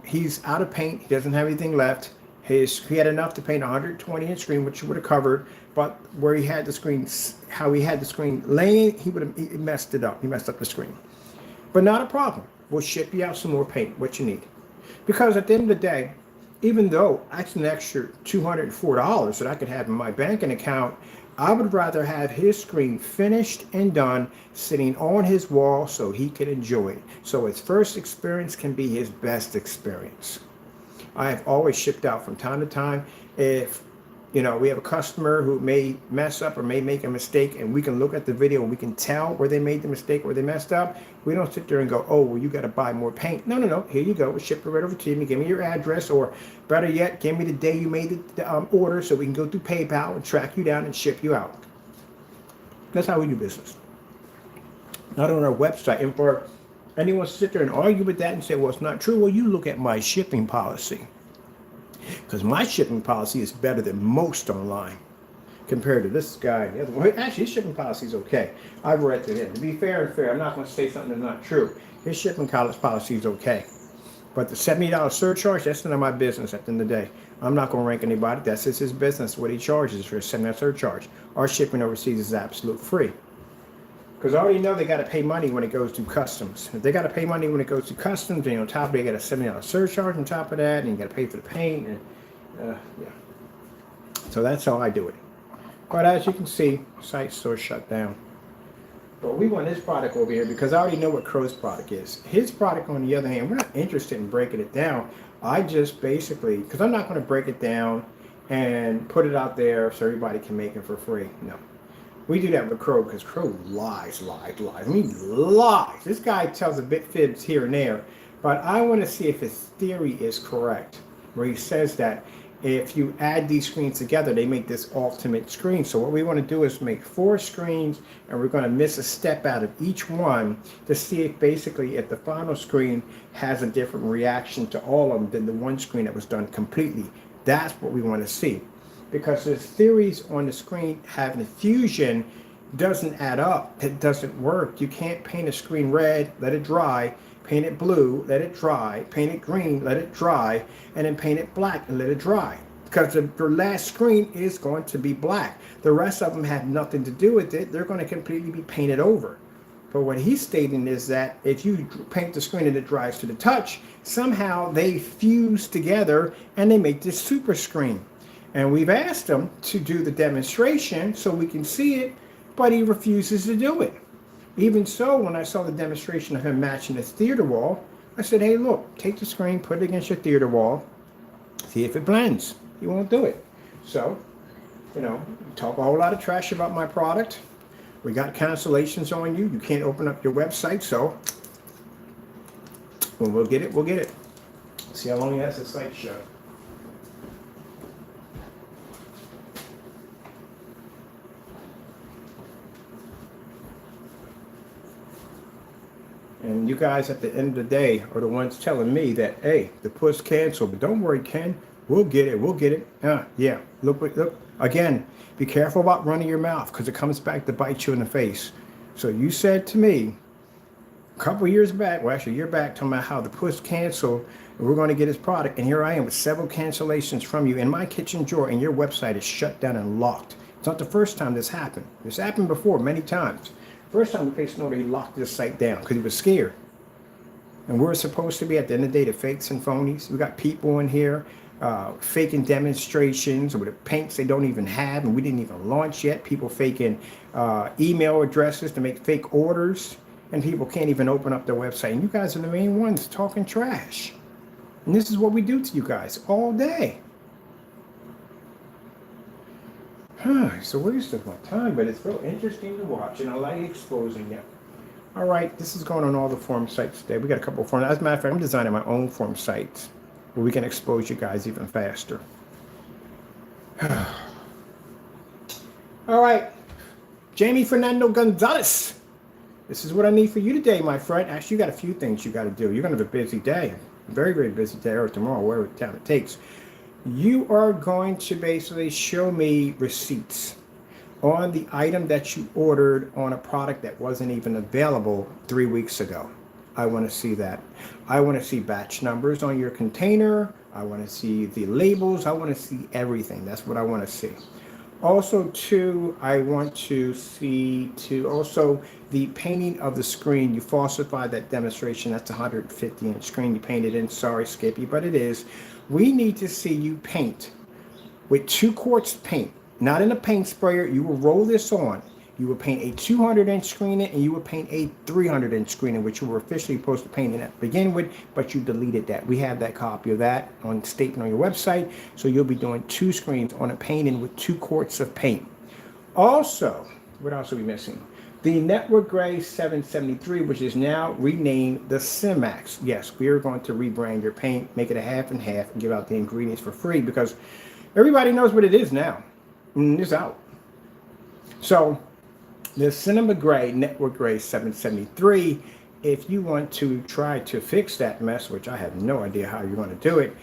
he's out of paint. He doesn't have anything left. He had enough to paint 120-inch screen, which he would have covered. But where he had the screen, how he had the screen laying, he messed it up. He messed up the screen. But not a problem. We'll ship you out some more paint, what you need. Because at the end of the day, even though that's an extra $204 that I could have in my banking account, I would rather have his screen finished and done sitting on his wall so he can enjoy it. So his first experience can be his best experience. I have always shipped out from time to time. If we have a customer who may mess up or may make a mistake, and we can look at the video and we can tell where they made the mistake, where they messed up. We don't sit there and go, oh, well, you got to buy more paint. No. Here you go. We'll ship it right over to you. Give me your address, or better yet, give me the day you made the order so we can go through PayPal and track you down and ship you out. That's how we do business. Not on our website. And for anyone to sit there and argue with that and say, well, it's not true. Well, you look at my shipping policy. Because my shipping policy is better than most online compared to this guy. Actually, his shipping policy is okay. I've read to him. To be fair, I'm not going to say something that's not true. His shipping policy is okay. But the $70 surcharge, that's none of my business at the end of the day. I'm not going to rank anybody. That's just his business, what he charges for a $70 surcharge. Our shipping overseas is absolute free. Because I already know they got to pay money when it goes to customs. If they got to pay money when it goes to customs, then on top of it, they got a $70 surcharge on top of that, and you got to pay for the paint. And yeah. So that's how I do it. But as you can see, site's still shut down. But we want this product over here because I already know what CROW's product is. His product, on the other hand, we're not interested in breaking it down. I just basically, because I'm not going to break it down and put it out there so everybody can make it for free. No. We do that with CROW because CROW lies. I mean, lies. This guy tells a bit fibs here and there, but I want to see if his theory is correct, where he says that if you add these screens together, they make this ultimate screen. So what we want to do is make 4 screens, and we're going to miss a step out of each one to see if basically if the final screen has a different reaction to all of them than the one screen that was done completely. That's what we want to see. Because the theories on the screen having fusion doesn't add up. It doesn't work. You can't paint a screen red, let it dry, paint it blue, let it dry, paint it green, let it dry, and then paint it black and let it dry. Because the last screen is going to be black. The rest of them have nothing to do with it. They're going to completely be painted over. But what he's stating is that if you paint the screen and it dries to the touch, somehow they fuse together and they make this super screen. And we've asked him to do the demonstration so we can see it, but he refuses to do it. Even so, when I saw the demonstration of him matching his theater wall, I said, hey, look, take the screen, put it against your theater wall, see if it blends. He won't do it. So, talk a whole lot of trash about my product. We got cancellations on you. You can't open up your website, so when we'll get it, we'll get it. See how long he has the site shut. And you guys at the end of the day are the ones telling me that, hey, the push canceled. But don't worry, Ken. We'll get it. We'll get it. Yeah. Look. Again, be careful about running your mouth because it comes back to bite you in the face. So you said to me, a couple years back, well, actually a year back, talking about how the push canceled and we're going to get his product. And here I am with several cancellations from you in my kitchen drawer, and your website is shut down and locked. It's not the first time this happened. This happened before many times. First time we faced an order, he locked this site down because he was scared. And we're supposed to be, at the end of the day, the fakes and phonies. We got people in here faking demonstrations with paints they don't even have, and we didn't even launch yet. People faking email addresses to make fake orders, and people can't even open up their website. And you guys are the main ones talking trash. And this is what we do to you guys all day. It's a waste of my time, but it's real interesting to watch, and I like exposing you. All right, this is going on all the forum sites today. We got a couple of forums. As a matter of fact, I'm designing my own forum sites where we can expose you guys even faster. All right, Jamie Fernando Gonzalez. This is what I need for you today, my friend. Actually, you got a few things you got to do. You're going to have a busy day, very, very busy day, or tomorrow, wherever time it takes. You are going to basically show me receipts on the item that you ordered on a product that wasn't even available 3 weeks ago. I want to see that. I want to see batch numbers on your container. I want to see the labels. I want to see everything. That's what I want to see. Also, too, I want to see also the painting of the screen. You falsified that demonstration. That's a 150-inch screen you painted in. Sorry, Skippy, but it is. We need to see you paint with 2 quarts paint. Not in a paint sprayer. You will roll this on. You will paint a 200-inch screen in, and you will paint a 300-inch screen in, which you were officially supposed to paint in to begin with, but you deleted that. We have that copy of that on statement on your website. So you'll be doing 2 screens on a painting with 2 quarts of paint. Also, what else are we missing? The Network Gray 773, which is now renamed the Cinemax. Yes, we are going to rebrand your paint, make it a half and half, and give out the ingredients for free because everybody knows what it is now. It's out. So the Cinema Gray, Network Gray 773, if you want to try to fix that mess, which I have no idea how you're going to do it,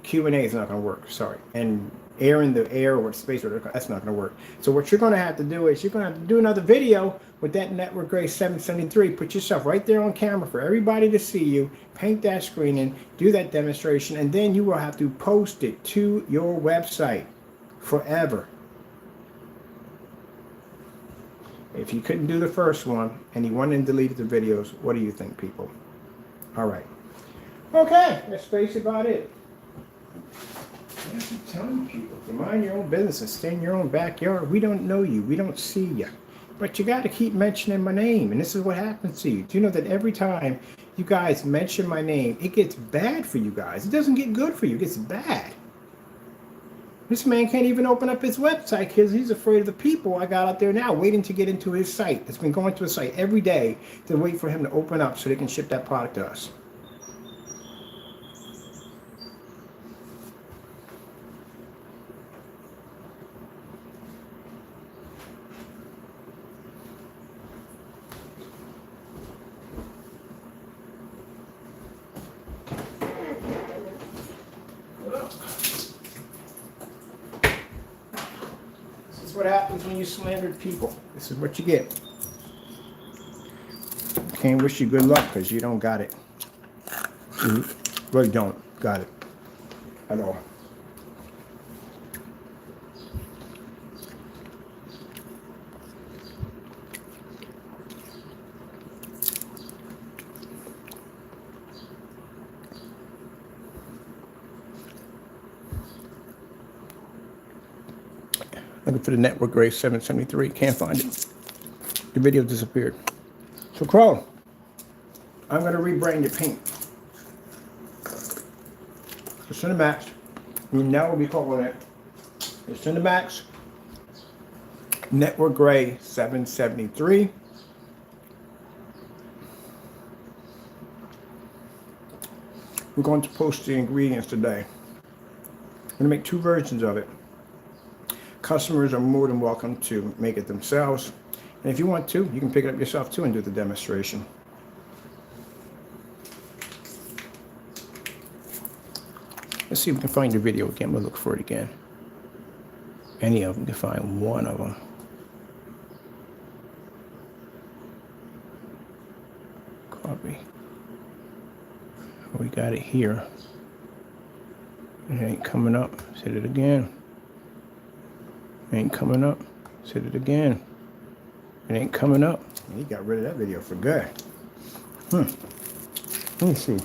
Q&A is not going to work, sorry. And air in the air or space, that's not going to work. So what you're going to have to do is you're going to have to do another video with that Network Gray 773. Put yourself right there on camera for everybody to see you, paint that screen in, do that demonstration, and then you will have to post it to your website forever. If you couldn't do the first one and you went and deleted the videos, what do you think, people? All right. Okay, that's basically about it. I'm telling people, to mind your own business and stay in your own backyard. We don't know you. We don't see you. But you got to keep mentioning my name, and this is what happens to you. Do you know that every time you guys mention my name, it gets bad for you guys? It doesn't get good for you. It gets bad. This man can't even open up his website because he's afraid of the people I got out there now waiting to get into his site. It's been going to his site every day to wait for him to open up so they can ship that product to us. What happens when you slandered people. This is what you get. Can't wish you good luck because you don't got it. You really don't got it at all. Looking for the Network Gray 773. Can't find it. The video disappeared. So, Crow, I'm going to rebrand your paint. The Cinemax. We now will be calling it the Cinemax Network Gray 773. We're going to post the ingredients today. I'm going to make 2 versions of it. Customers are more than welcome to make it themselves. And if you want to, you can pick it up yourself too and do the demonstration. Let's see if we can find the video again. We'll look for it again. Any of them, can find one of them. Copy. We got it here. It ain't coming up. Hit it again. Ain't coming up. Hit it again. It ain't coming up. He got rid of that video for good. Let me see.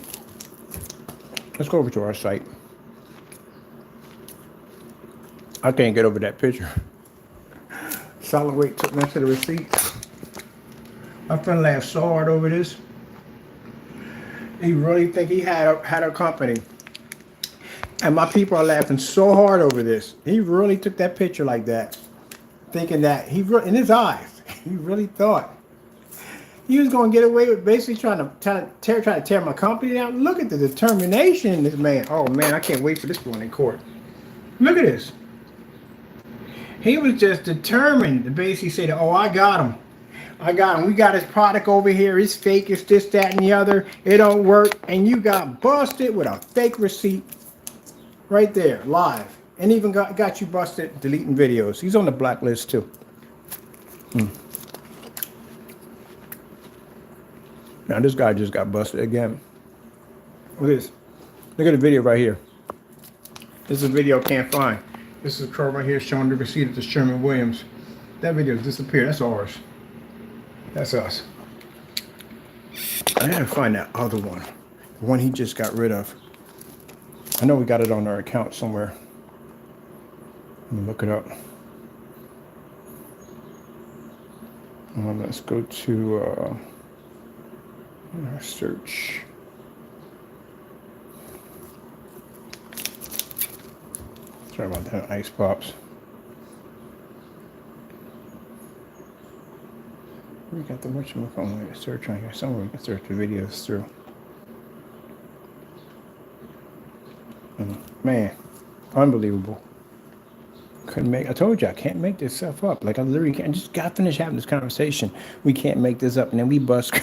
Let's go over to our site. I can't get over that picture. Solid weight took me to the receipts. My friend laughed so hard over this. He really think he had a company. And my people are laughing so hard over this. He really took that picture like that, thinking that in his eyes, he really thought he was going to get away with basically trying to tear my company down. Look at the determination in this man. Oh man, I can't wait for this one in court. Look at this. He was just determined to basically say that, oh, I got him. I got him. We got his product over here. It's fake. It's this, that, and the other. It don't work. And you got busted with a fake receipt right there, live. And even got you busted deleting videos. He's on the blacklist too. Now this guy just got busted again. Look at this. Look at the video right here. This is a video I can't find. This is a CROW right here showing the receipt of the Sherwin Williams. That video disappeared. That's ours. That's us. I gotta find that other one. The one he just got rid of. I know we got it on our account somewhere. Let me look it up. Let's go to our search. Sorry about that, ice pops. We got the whatchamacallit search on here somewhere. We can search the videos through. Man, unbelievable. Couldn't make. I told you I can't make this stuff up. Like I literally can't. Just got finished having this conversation. We can't make this up, and then we bust.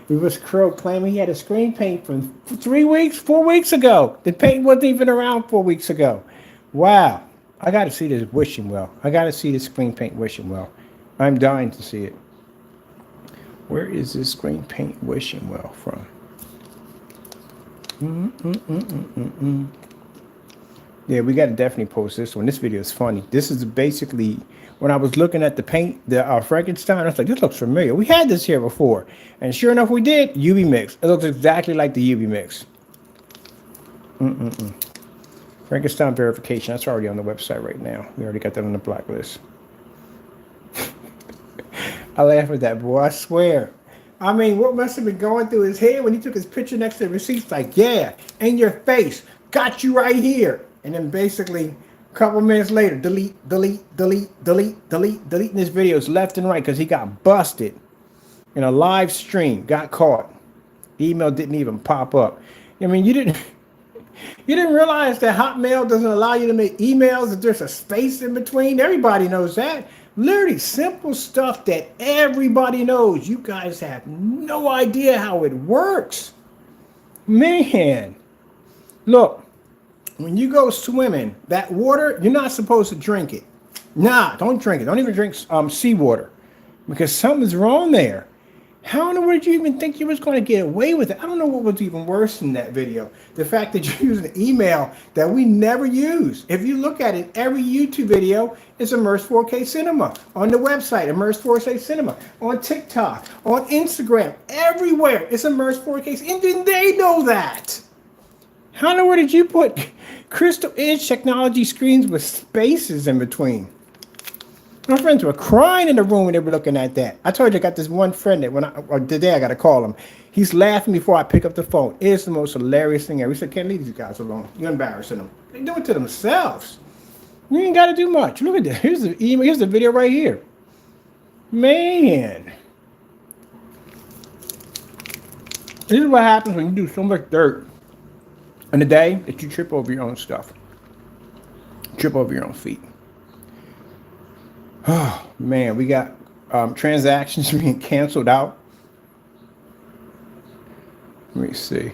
We was CROW claiming he had a screen paint from 4 weeks ago. The paint wasn't even around 4 weeks ago. Wow. I got to see this wishing well. I got to see this screen paint wishing well. I'm dying to see it. Where is this screen paint wishing well from? Yeah, we got to definitely post this one. This video is funny. This is basically when I was looking at the paint, the Frankenstein. I was like, this looks familiar. We had this here before, and sure enough, we did. UV mix. It looks exactly like the UV mix. Frankenstein verification. That's already on the website right now. We already got that on the blacklist. I laugh at that, boy. I swear. I mean, what must have been going through his head when he took his picture next to the receipts? Like, yeah, in your face. Got you right here. And then basically, a couple minutes later, deleting his videos left and right because he got busted in a live stream. Got caught. The email didn't even pop up. I mean, you didn't realize that Hotmail doesn't allow you to make emails if there's a space in between. Everybody knows that. Literally simple stuff that everybody knows. You guys have no idea how it works. Man, look, when you go swimming, that water, you're not supposed to drink it. Nah, don't drink it. Don't even drink seawater because something's wrong there. How in the world did you even think you was going to get away with it? I don't know what was even worse in that video. The fact that you used an email that we never use. If you look at it, every YouTube video is Immerse 4K Cinema. On the website, Immerse 4K Cinema. On TikTok, on Instagram, everywhere, it's Immerse 4K. And then they know that. How in the world did you put Crystal Edge technology screens with spaces in between? My friends were crying in the room when they were looking at that. I told you I got this one friend that today I got to call him. He's laughing before I pick up the phone. It's the most hilarious thing ever. He said, can't leave these guys alone. You're embarrassing them. They do it to themselves. You ain't got to do much. Look at that. Here's the email. Here's the video right here. Man. This is what happens when you do so much dirt in a day that you trip over your own stuff. Trip over your own feet. Oh, man, we got transactions being canceled out. Let me see.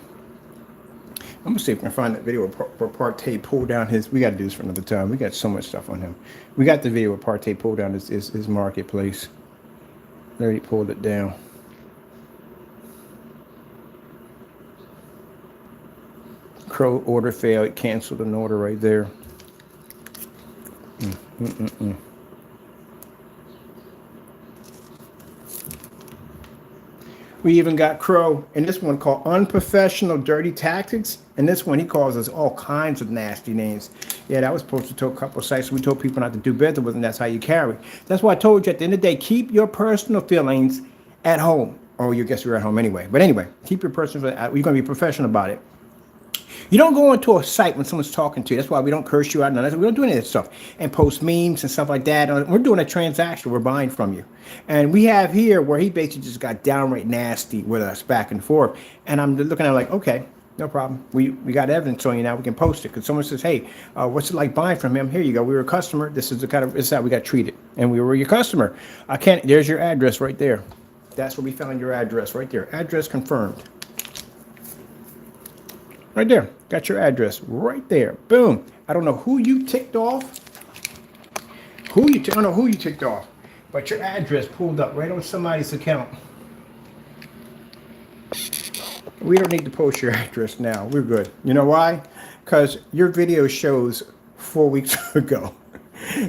I'm going to see if I can find that video where Partey pulled down his... We got to do this for another time. We got so much stuff on him. We got the video where Partey pulled down his marketplace. There he pulled it down. CROW order failed. It canceled an order right there. We even got CROW in this one called Unprofessional Dirty Tactics. And this one, he calls us all kinds of nasty names. Yeah, that was posted to a couple of sites. We told people not to do business with, and that's how you carry. That's why I told you at the end of the day, keep your personal feelings at home. Or you guess you're at home anyway. But anyway, keep your personal feelings. You're going to be professional about it. You don't go into a site when someone's talking to you. That's why we don't curse you out. We don't do any of that stuff. And post memes and stuff like that. We're doing a transaction. We're buying from you. And we have here where he basically just got downright nasty with us back and forth. And I'm looking at it like, okay, no problem. We got evidence on you now. We can post it. Because someone says, hey, what's it like buying from him? Here you go. We were a customer. This is how we got treated. And we were your customer. There's your address right there. That's where we found your address right there. Address confirmed. Right there. Got your address right there. Boom. I don't know who you ticked off. I don't know who you ticked off. But your address pulled up right on somebody's account. We don't need to post your address now. We're good. You know why? Because your video shows 4 weeks ago.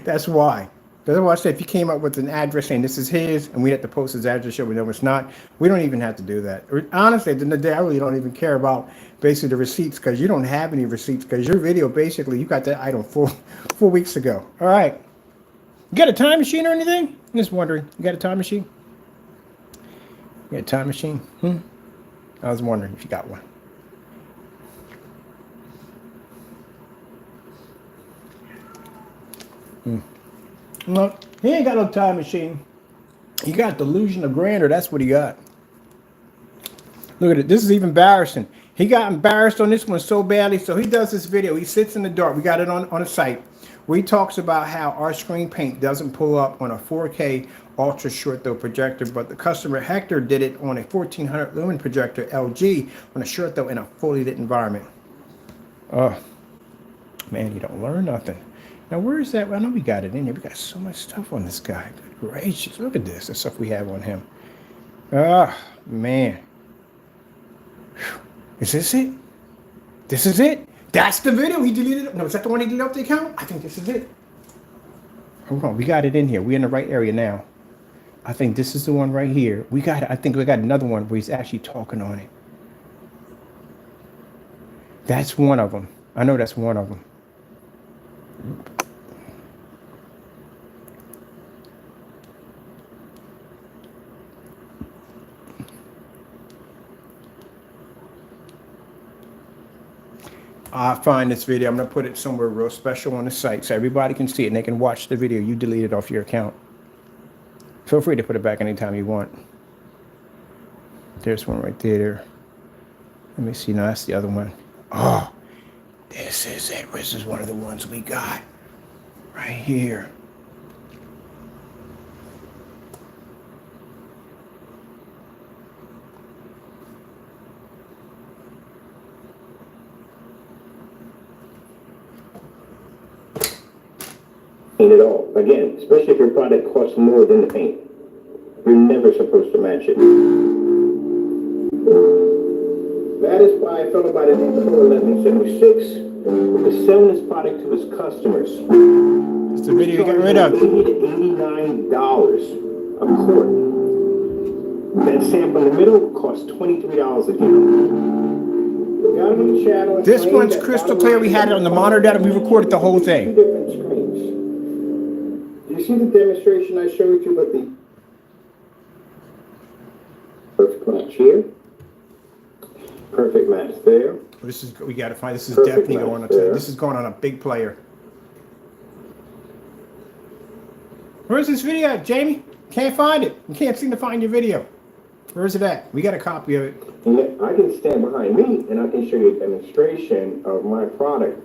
That's why. That's why I said if you came up with an address saying this is his and we had to post his address show, we know it's not, we don't even have to do that. Honestly, at the end of the day, I really don't even care about basically the receipts because you don't have any receipts because your video basically, you got that item 4 weeks ago. All right. You got a time machine or anything? I'm just wondering. You got a time machine? You got a time machine? I was wondering if you got one. No, he ain't got no time machine. He got delusion of grandeur. That's what he got. Look at it. This is even embarrassing. He got embarrassed on this one so badly. So he does this video. He sits in the dark. We got it on a site where he talks about how our screen paint doesn't pull up on a 4K ultra short throw projector, but the customer Hector did it on a 1400 lumen projector LG on a short throw in a fully lit environment. Oh, man, you don't learn nothing. Now, where is that? I know we got it in here. We got so much stuff on this guy. Good gracious. Look at this. The stuff we have on him. Ah, man. Whew. Is this it? This is it? That's the video he deleted. No, is that the one he deleted off the account? I think this is it. Hold on. We got it in here. We're in the right area now. I think this is the one right here. I think we got another one where he's actually talking on it. That's one of them. I know that's one of them. I'll find this video. I'm going to put it somewhere real special on the site so everybody can see it and they can watch the video you deleted off your account. Feel free to put it back anytime you want. There's one right there. Let me see. No, that's the other one. Oh, this is it. This is one of the ones we got right here. Paint it all. Again, especially if your product costs more than the paint. You're never supposed to match it. That is why a fellow by the name of CROW1176 is selling this product to his customers. It's the video you got rid of. $80 to $89 a quart. That sample in the middle costs $23 a gallon. This one's crystal clear. We had it on the monitor data. We recorded the whole thing. You see the demonstration I showed you with the perfect match here, perfect match there. This is, we got to find, this is Perfect definitely going on. This is going on a big player. Where's this video at, Jamie? Can't find it. You can't seem to find your video. Where is it at? We got a copy of it. And I can stand behind me and I can show you a demonstration of my product.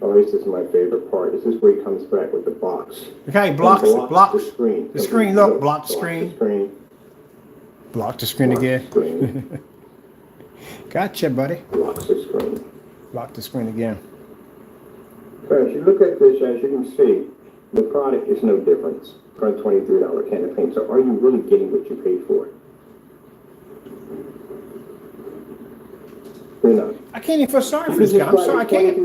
Oh, this is my favorite part. This is where he comes back with the box. Okay, blocks the screen. The screen, look, block the screen. Block the screen again. Gotcha, buddy. Blocks the screen. Block the screen again. So as you look at this, as you can see, the product is no different for a $23 can of paint. So are you really getting what you paid for? You're not. I can't even feel sorry for this guy. I'm sorry, I can't.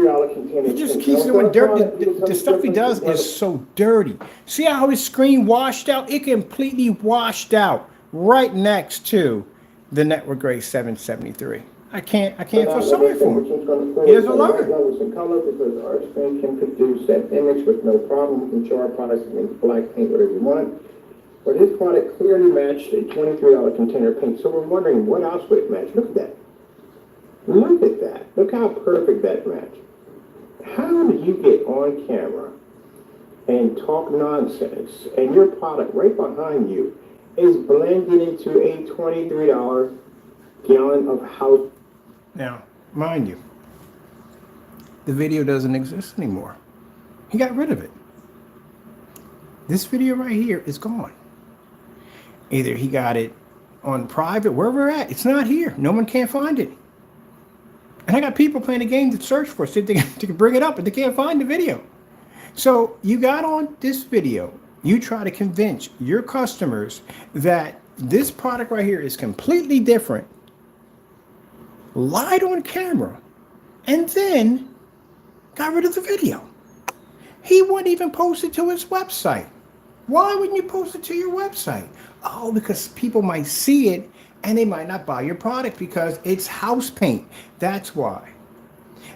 He just keeps doing dirt. The stuff he does is so dirty. See how his screen washed out? It completely washed out right next to the Network Gray 773. I can't feel sorry for him. He doesn't learn. Some color because our screen can produce that image with no problem. We can show our products in black paint, whatever you want. But his product clearly matched a $23 container paint. So we're wondering what else would it match? Look at that. Look at that. Look how perfect that matched. How do you get on camera and talk nonsense and your product right behind you is blended into a $23 gallon of house? Now, mind you, the video doesn't exist anymore. He got rid of it. This video right here is gone. Either he got it on private, where we're at, it's not here. No one can find it. And I got people playing the game that search for it, so they can bring it up, but they can't find the video. So you got on this video, you try to convince your customers that this product right here is completely different, lied on camera, and then got rid of the video. He wouldn't even post it to his website. Why wouldn't you post it to your website? Oh, because people might see it and they might not buy your product because it's house paint. That's why.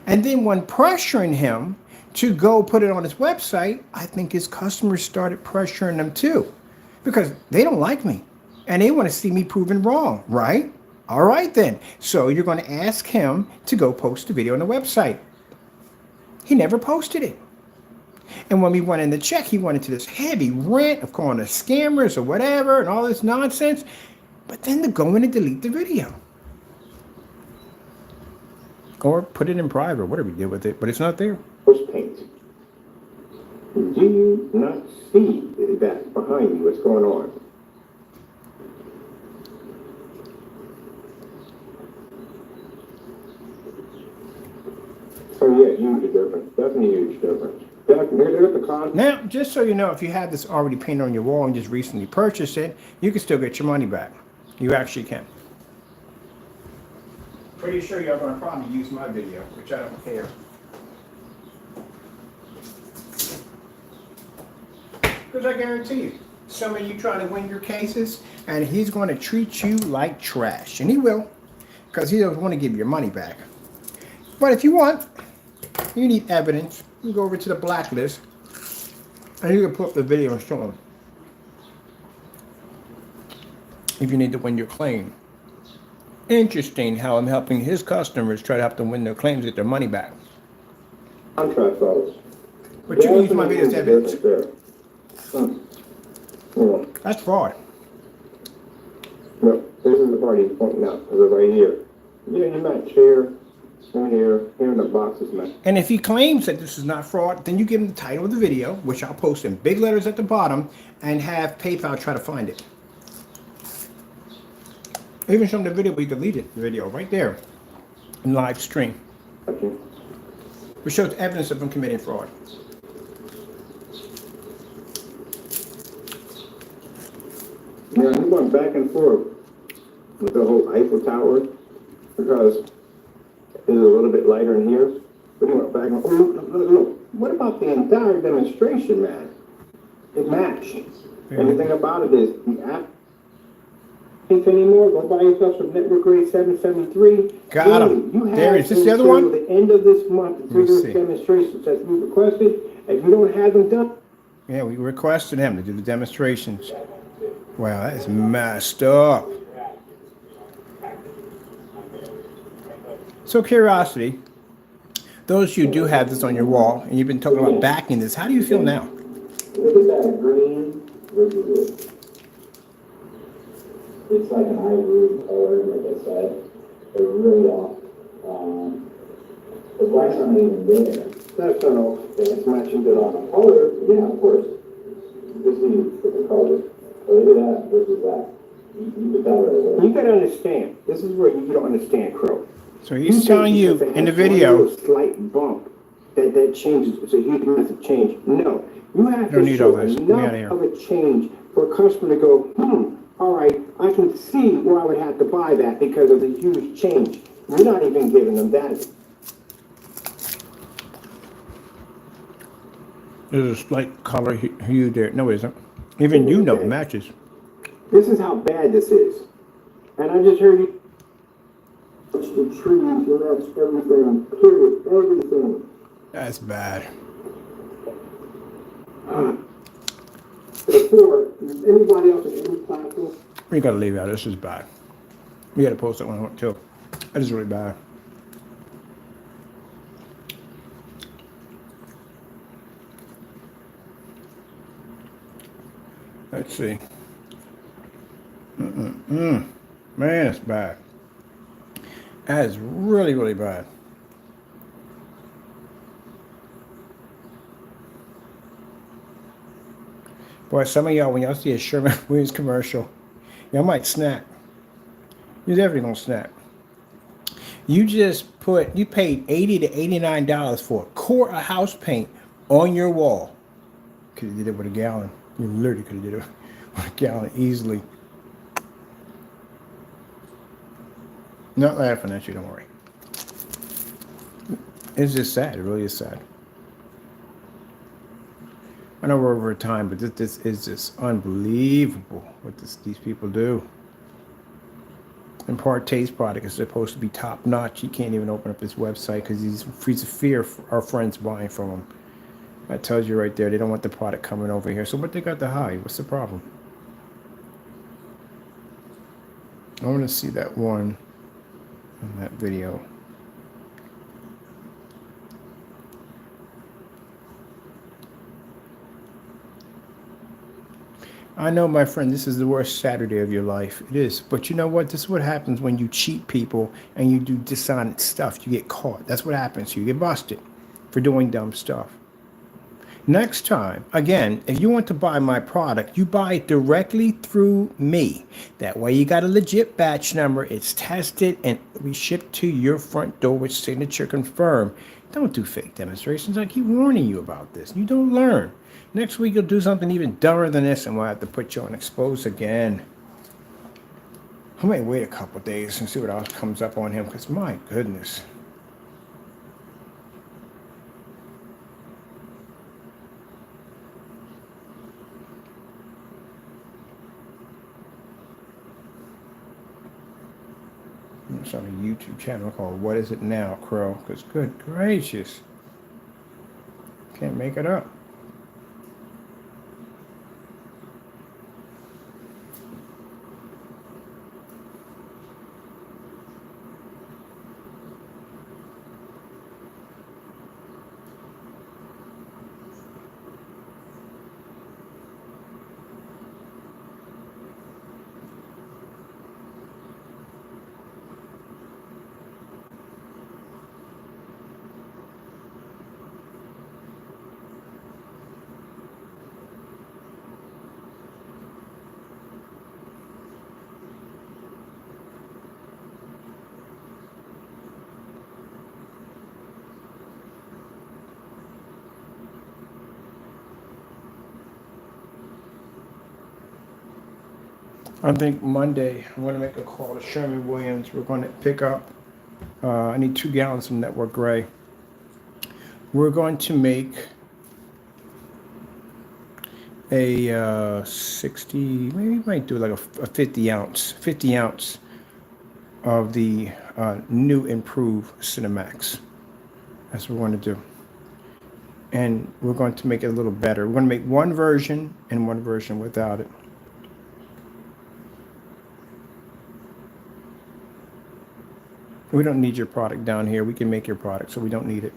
And then when pressuring him to go put it on his website, I think his customers started pressuring him too, because they don't like me and they want to see me proven wrong, right? All right then. So you're going to ask him to go post the video on the website. He never posted it. And when we went in to check, he went into this heavy rant of calling us scammers or whatever and all this nonsense. But then to go in and delete the video. Or put it in private, whatever you did with it, but it's not there. Paint. Do you not see that behind you? What's going on? Oh yeah, huge difference. Definitely huge difference. Now, just so you know, if you have this already painted on your wall and just recently purchased it, you can still get your money back. You actually can. Pretty sure you're going to probably use my video, which I don't care. Because I guarantee you, some of you try to win your cases, and he's going to treat you like trash. And he will, because he doesn't want to give your money back. But if you want, you need evidence, you go over to the blacklist, and you can put up the video and show them. If you need to win your claim. Interesting how I'm helping his customers try to help them win their claims, get their money back. Contract fellas. But you can use my video as evidence. That's fraud. No, this is the part he's pointing out. This is right here. Yeah, you match here in the box is matched. And if he claims that this is not fraud, then you give him the title of the video, which I'll post in big letters at the bottom, and have PayPal try to find it. Even show him the video, we deleted the video right there in live stream. Okay. Which shows evidence of him committing fraud. Yeah, he went back and forth with the whole Eiffel Tower because it's a little bit lighter in here. But he went back and look. What about the entire demonstration, man? It matched. And the thing about it is the app anymore. Go buy yourself some Network Gray 773. Got him. There is this the other one? The end of this month to do those demonstrations that you requested. If you don't have them done. Yeah, we requested him to do the demonstrations. Wow, that is messed up. So, curiosity, those of you who do have this on your wall, and you've been talking about backing this, how do you feel now? Look at that green. Look at this. It's like an ivory color, like I said. They're really off. The black's not even there. That's not off. It's matching it on the color. Yeah, of course. This is the color. Look at that versus that. You gotta understand. This is where you don't understand, Crow. So he's telling you in the video. A slight bump that changes. It's a huge massive change. No, you have to show enough of a change for a customer to go, all right, I can see where I would have to buy that because of the huge change. You're not even giving them that. There's a slight color hue there. No, it isn't. Even you know it matches. This is how bad this is. And I just heard you. It's the trees, that's everything. Period. Everything. That's bad. Before, anybody else in any platform? We gotta leave out. This is bad. We gotta post that one too. That is really bad. Let's see. Man, it's bad. That is really, really bad. Boy, some of y'all, when y'all see a Sherwin Williams commercial, y'all might snap. You're definitely gonna snap. You paid $80 to $89 for a quart of house paint on your wall. Could have did it with a gallon. You literally could have did it with a gallon easily. Not laughing at you, don't worry. It's just sad. It really is sad. I know we're over time, but this is just unbelievable what these people do. And Partay's product is supposed to be top notch. He can't even open up his website because he's a fear of our friends buying from him. That tells you right there, they don't want the product coming over here. So what they got to hide? What's the problem? I want to see that one in that video. I know, my friend, this is the worst Saturday of your life. It is. But you know what? This is what happens when you cheat people and you do dishonest stuff. You get caught. That's what happens. You get busted for doing dumb stuff. Next time, again, if you want to buy my product, you buy it directly through me. That way you got a legit batch number. It's tested and we ship to your front door with signature confirmed. Don't do fake demonstrations. I keep warning you about this. You don't learn. Next week, you'll do something even dumber than this, and we'll have to put you on expose again. I might wait a couple days and see what else comes up on him, because my goodness. It's on a YouTube channel called What Is It Now, Crow? Because good gracious. Can't make it up. I think Monday, I'm going to make a call to Sherwin Williams. We're going to pick up, I need 2 gallons of Network Gray. We're going to make a 60, maybe we might do like a 50 ounce of the new improved Cinemax. That's what we're going to do. And we're going to make it a little better. We're going to make one version and one version without it. We don't need your product down here. We can make your product, so we don't need it.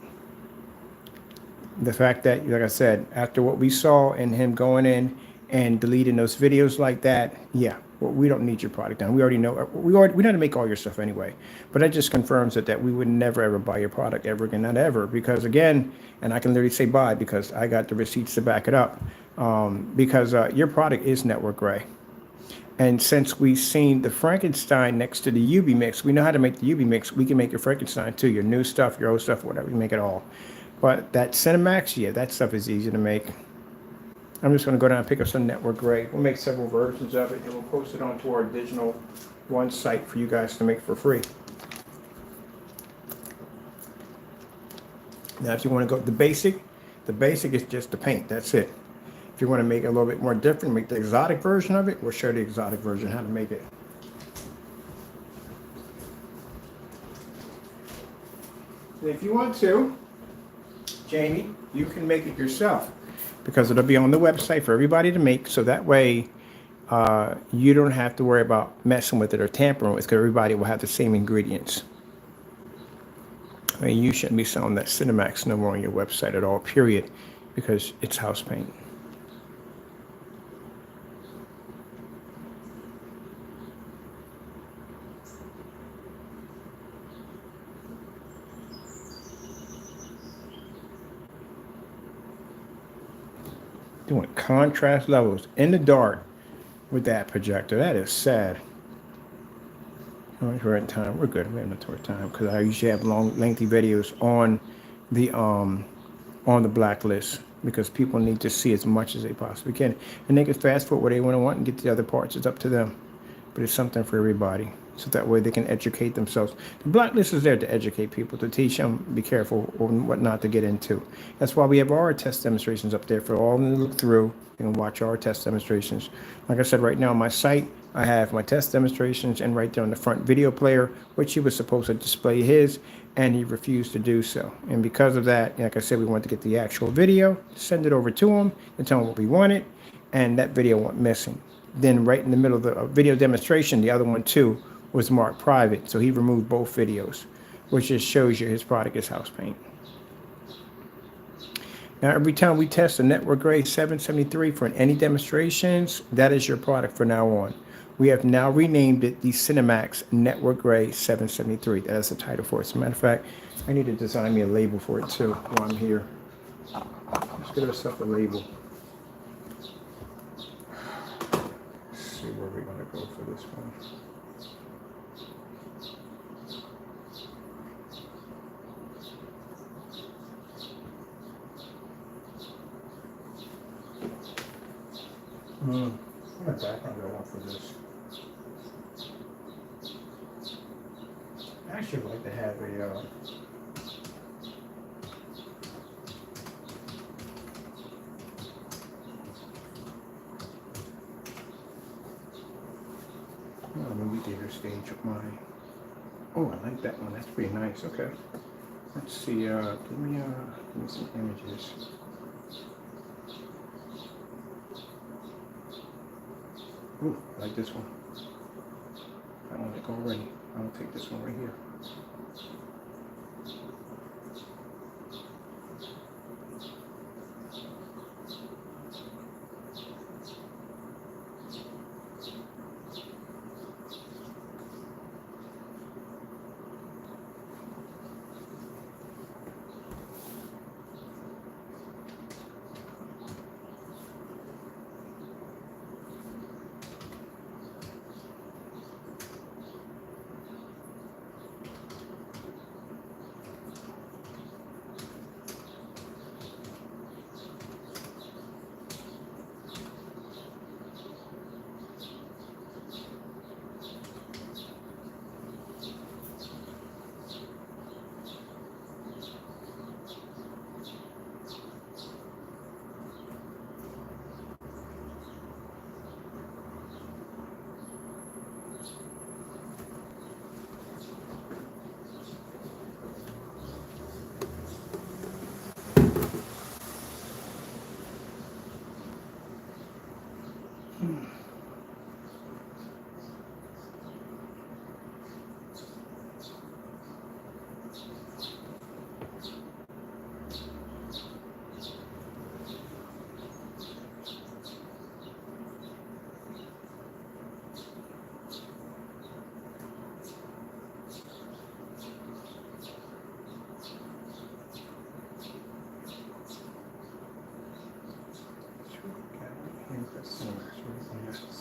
The fact that, like I said, after what we saw and him going in and deleting those videos like that, yeah, well, we don't need your product down. We already know. We know how to make all your stuff anyway. But that just confirms that we would never ever buy your product ever again, not ever. Because again, and I can literally say buy because I got the receipts to back it up. Because your product is Network Gray. And since we've seen the Frankenstein next to the UV mix, we know how to make the UV mix. We can make your Frankenstein too, your new stuff, your old stuff, whatever. We make it all. But that Cinemax, yeah, that stuff is easy to make. I'm just going to go down and pick up some Network Gray. We'll make several versions of it, and we'll post it onto our digital one site for you guys to make for free. Now, if you want to go the basic is just the paint. That's it. If you want to make it a little bit more different, make the exotic version of it, we'll show the exotic version how to make it. And if you want to, Jamie, you can make it yourself because it'll be on the website for everybody to make. So that way, you don't have to worry about messing with it or tampering with it because everybody will have the same ingredients. I mean, you shouldn't be selling that Cinemax no more on your website at all, period, because it's house paint. Doing contrast levels in the dark with that projector. That is sad. We're in time. We're good. We're in the time because I usually have long, lengthy videos on the blacklist because people need to see as much as they possibly can, and they can fast forward where they want and get the other parts. It's up to them, but it's something for everybody, so that way they can educate themselves. The blacklist is there to educate people, to teach them, be careful on what not to get into. That's why we have our test demonstrations up there for all of them to look through and watch our test demonstrations. Like I said, right now on my site, I have my test demonstrations, and right there on the front video player, which he was supposed to display his, and he refused to do so. And because of that, like I said, we wanted to get the actual video, send it over to him, and tell him what we wanted, and that video went missing. Then right in the middle of the video demonstration, the other one too was marked private, so he removed both videos, which just shows you his product is house paint. Now, every time we test a Network Gray 773 for any demonstrations, that is your product from now on. We have now renamed it the Cinemax Network Gray 773. That is the title for it. As a matter of fact, I need to design me a label for it too while I'm here. Let's get ourselves a label. Let's see where we're going to go for this one. What background do I want for this? I actually would like to have a movie theater stage of mine. Oh, I like that one. That's pretty nice. Okay. Let's see. Give me some images. Ooh, I like this one. I don't like already. I'll take this one right here.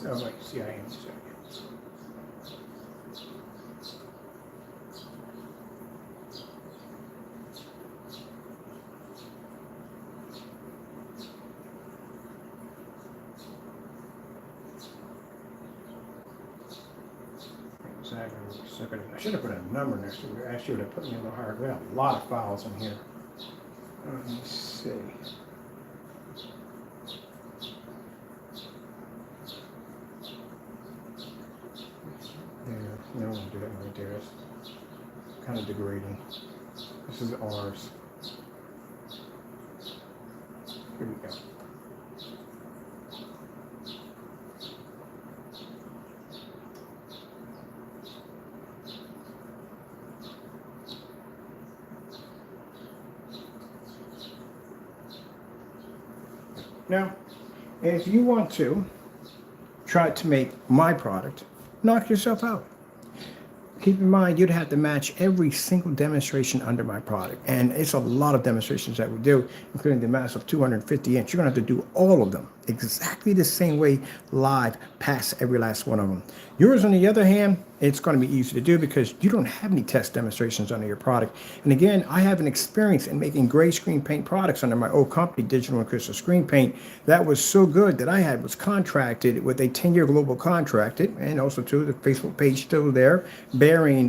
Oh, wait, see, I am second. I should have put a number next to it. Actually, would have put me in the higher. We have a lot of files in here. Let me see. There, no, I won't do that right there. It's kind of degrading. This is ours. Here we go. Now, if you want to try to make my product, knock yourself out. Keep in mind, you'd have to match every single demonstration under my product. And it's a lot of demonstrations that we do, including the massive 250 inch. You're gonna have to do all of them exactly the same way live, past every last one of them. Yours, on the other hand, it's gonna be easy to do because you don't have any test demonstrations under your product. And again, I have an experience in making gray screen paint products under my old company, Digital and Crystal Screen Paint. That was so good that I was contracted with a 10-year global contract, and also too, the Facebook page still there, bearing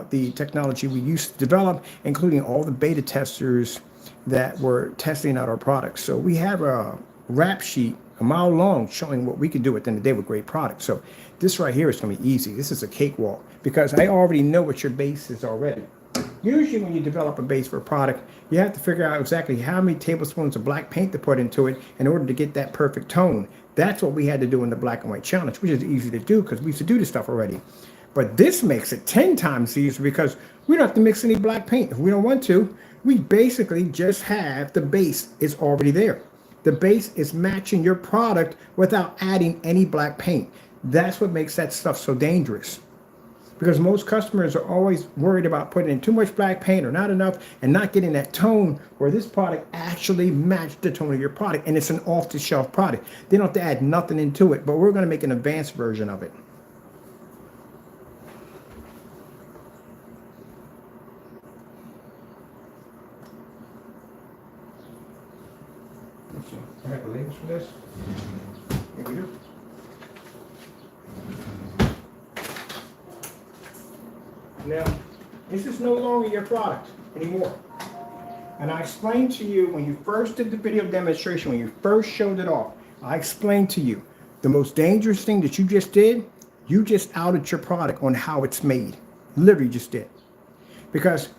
the technology we used to develop, including all the beta testers that were testing out our products. So we have a rap sheet a mile long showing what we can do at the end of the day with great products. So this right here is going to be easy. This is a cakewalk because I already know what your base is already. Usually when you develop a base for a product, you have to figure out exactly how many tablespoons of black paint to put into it in order to get that perfect tone. That's what we had to do in the black and white challenge, which is easy to do because we used to do this stuff already. But this makes it 10 times easier because we don't have to mix any black paint. If we don't want to, we basically just have the base is already there. The base is matching your product without adding any black paint. That's what makes that stuff so dangerous. Because most customers are always worried about putting in too much black paint or not enough and not getting that tone where this product actually matched the tone of your product, and it's an off-the-shelf product. They don't have to add nothing into it, but we're going to make an advanced version of it. I have the labels for this. Here we do. Now, this is no longer your product anymore. And I explained to you when you first did the video demonstration, when you first showed it off, I explained to you the most dangerous thing that you just did, you just outed your product on how it's made. Literally just did. Because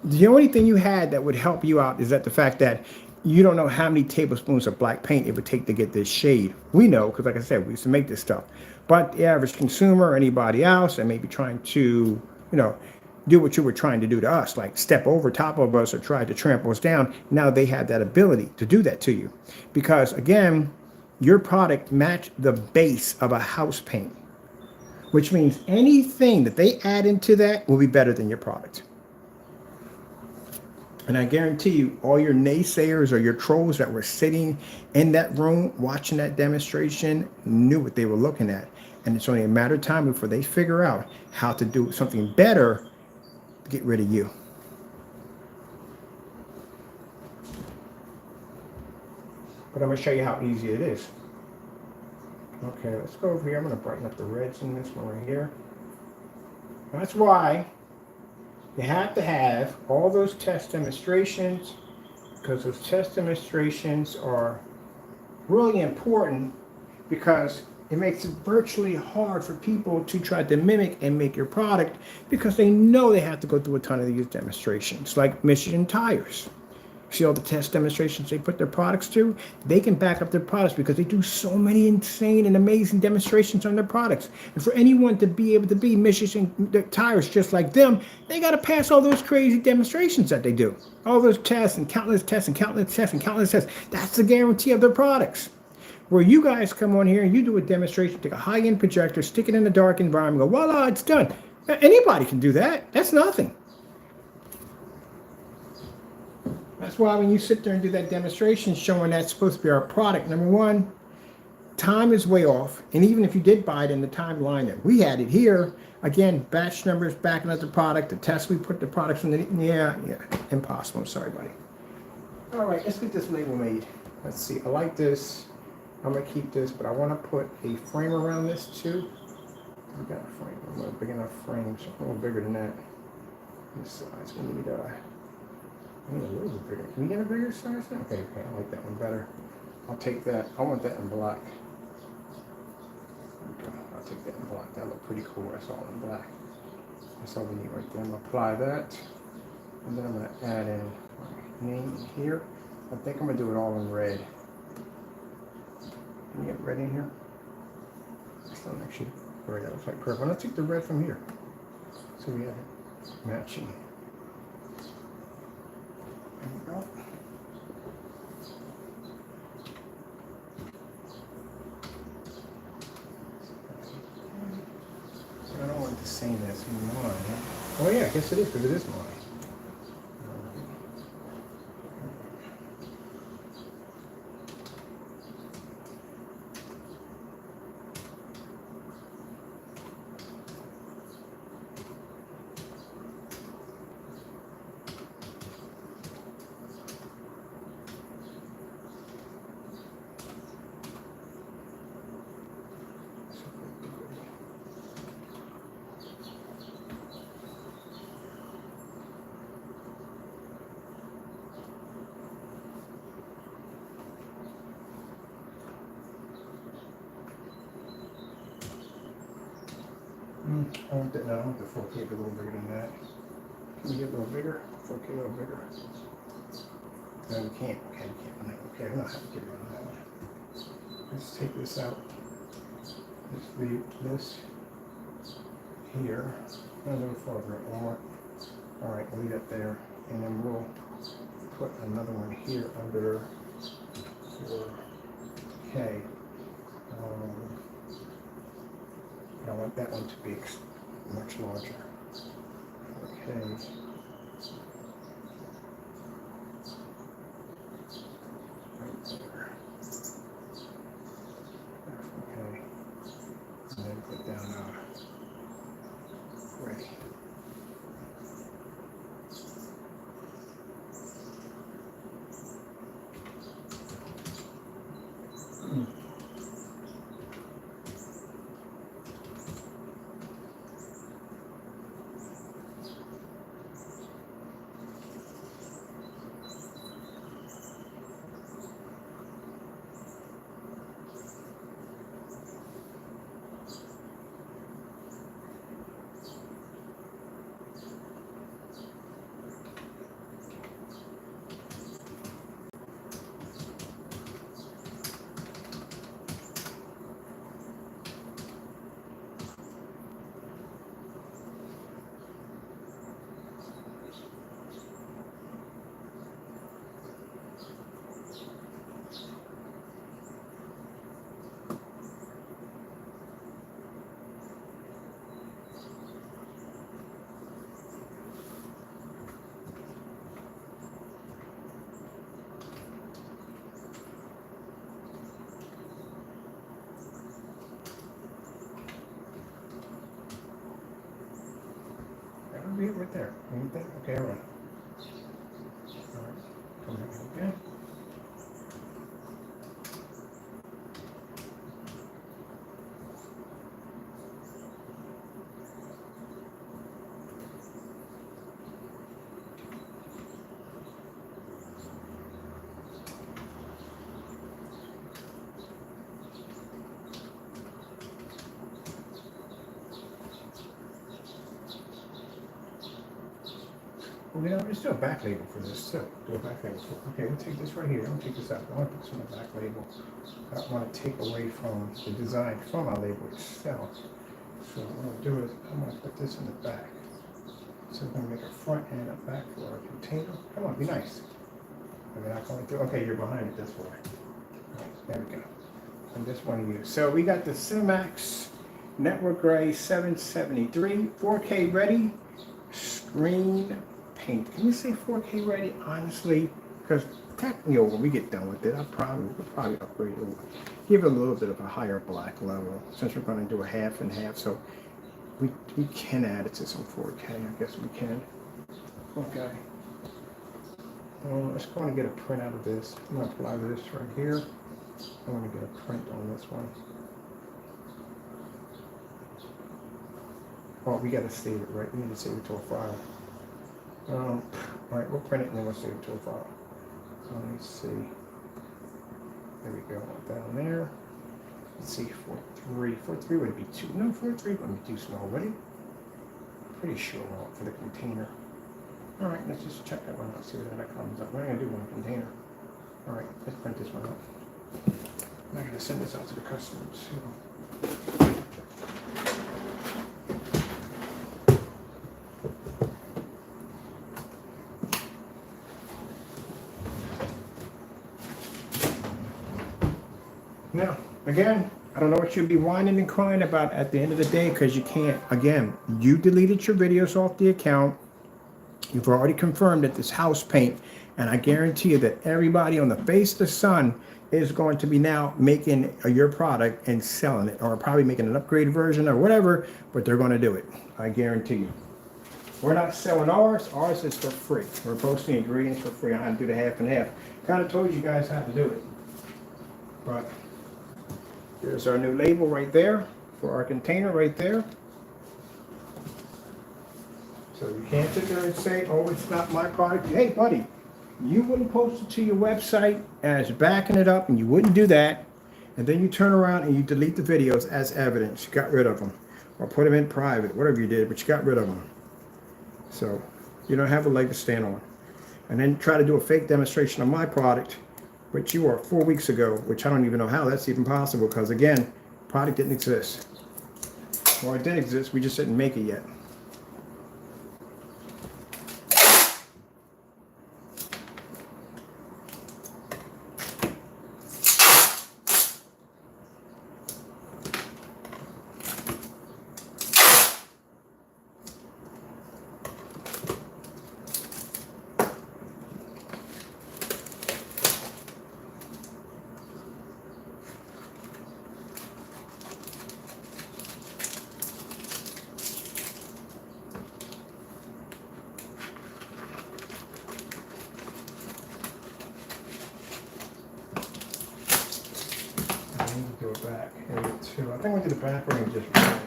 the only thing you had that would help you out is that the fact that you don't know how many tablespoons of black paint it would take to get this shade. We know, because like I said, we used to make this stuff. But the average consumer or anybody else that may be trying to, do what you were trying to do to us, like step over top of us or try to trample us down, now they have that ability to do that to you. Because again, your product matched the base of a house paint, which means anything that they add into that will be better than your product. And I guarantee you, all your naysayers or your trolls that were sitting in that room watching that demonstration knew what they were looking at. And it's only a matter of time before they figure out how to do something better to get rid of you. But I'm going to show you how easy it is. Okay, let's go over here. I'm going to brighten up the reds in this one right here. That's why you have to have all those test demonstrations, because those test demonstrations are really important, because it makes it virtually hard for people to try to mimic and make your product, because they know they have to go through a ton of these demonstrations, like Michelin tires. See all the test demonstrations they put their products to? They can back up their products because they do so many insane and amazing demonstrations on their products. And for anyone to be able to be Michelin tires just like them, they got to pass all those crazy demonstrations that they do. All those tests and countless tests and countless tests and countless tests. That's the guarantee of their products. Where you guys come on here and you do a demonstration, take a high-end projector, stick it in a dark environment, go, voila, it's done. Anybody can do that. That's nothing. That's why when you sit there and do that demonstration showing that's supposed to be our product, number one, time is way off. And even if you did buy it in the timeline that we had it here, again, batch numbers, backing up the product, the tests we put the products in, yeah, impossible. I'm sorry, buddy. All right, let's get this label made. Let's see, I like this. I'm going to keep this, but I want to put a frame around this too. I got a frame. I'm not big enough frame, so a little bigger than that. This size, we need I need a little bit bigger. Can we get a bigger size? Okay, I like that one better. I'll take that. I want that in black. Okay, I'll take that in black. That look pretty cool. That's all in black. That's all we need right there. I'm gonna apply that. And then I'm gonna add in my name here. I think I'm gonna do it all in red. Can you get red in here? That's not actually red. That looks like purple. Let's take the red from here. So we have it matching. There we go. I don't want the same as mine. Oh yeah, I guess it is because it is mine. I want that. No, I want the 4K a little bigger than that. Can we get a little bigger? 4K a little bigger. No, we can't. Okay, we can't. Okay, we don't have to get rid of that one. Let's take this out. Let's leave this here. A little further on. All right, leave it there, and then we'll put another one here under 4K. I want that one to be much larger. Okay. Right there. Okay. And then put down ready. That'll be it right there. Anything? Okay, all right. All right. Come back again. Well, you know, let's do a back label for this too. Do a back label. Okay, we'll take this right here. I'll take this out. I want to put this on the back label. I don't want to take away from the design from our label itself. So what I'm going to do is I'm going to put this in the back. So we're going to make a front and a back for our container. Come on, be nice. And then I'm going to do, okay, you're behind it this way. Right, there we go. And this one here. So we got the Cinemax Network Gray 773, 4K ready, screen paint. Can you say 4K ready? Honestly, because when we get done with it, we'll probably upgrade it. Give it a little bit of a higher black level since we're going to do a half and half. So we can add it to some 4K. I guess we can. Okay. Let's go and get a print out of this. I'm going to apply this right here. I want to get a print on this one. Oh, we got to save it, right? We need to save it to a file. All right, we'll print it and then we'll save it to a file. So let me see. There we go, down there. Let's see, 4.3. 4.3 would be too, no, 4.3 wouldn't be too small, would it? Pretty sure not for the container. All right, let's just check that one out, see what that comes up. We're gonna do one container. All right, let's print this one out. I'm gonna send this out to the customers. Now, again, I don't know what you'd be whining and crying about at the end of the day because you can't. Again, you deleted your videos off the account. You've already confirmed that this house paint, and I guarantee you that everybody on the face of the sun is going to be now making your product and selling it, or probably making an upgraded version or whatever, but they're going to do it. I guarantee you. We're not selling ours. Ours is for free. We're posting ingredients for free. I had to do the half and half. Kind of told you guys how to do it. But there's our new label right there for our container right there. So you can't sit there and say, oh, it's not my product. Hey, buddy, you wouldn't post it to your website as backing it up, and you wouldn't do that. And then you turn around and you delete the videos as evidence. You got rid of them. Or put them in private, whatever you did, but you got rid of them. So you don't have a leg to stand on. And then try to do a fake demonstration of my product, which you were 4 weeks ago, which I don't even know how that's even possible, because again, product didn't exist. Or it did exist, we just didn't make it yet. Back here too. I think we did the back where we just write it.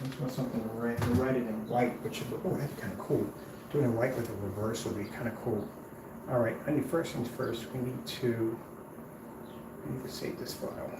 Let's want something to write it in white, which would, oh, that'd be kind of cool. Doing it in white with a reverse would be kind of cool. All right, I need first things first. We need to save this file.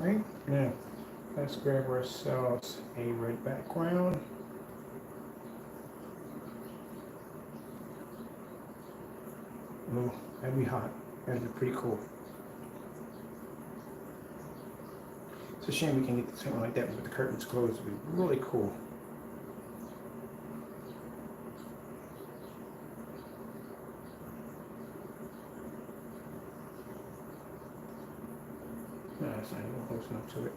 Right now, let's grab ourselves a red background. Oh, that'd be hot. That'd be pretty cool. It's a shame we can get something like that with the curtains closed. It'd be really cool. No, it's not even close enough to it.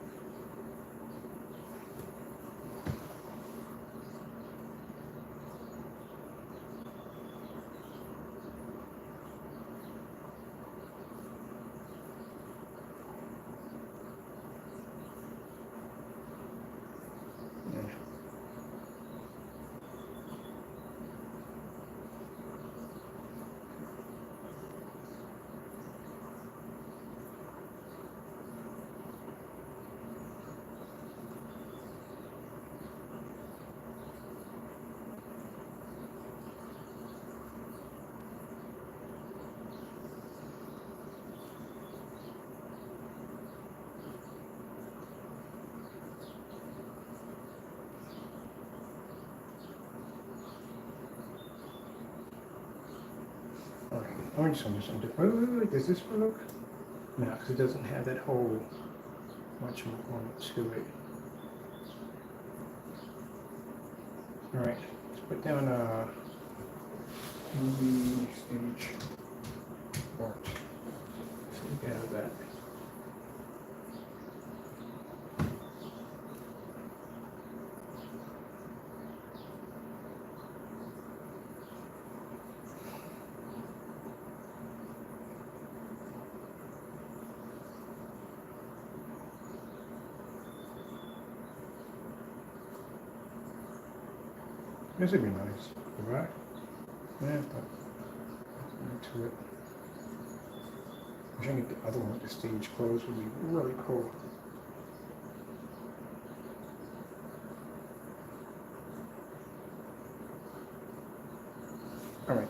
Alright, I'm just gonna do something. Wait, does this work? No, because it doesn't have that whole much more to it. Alright, let's put down movie stage art. This would be nice, right? Yeah, but into it. I think the other one with the stage closed would be really cool. All right,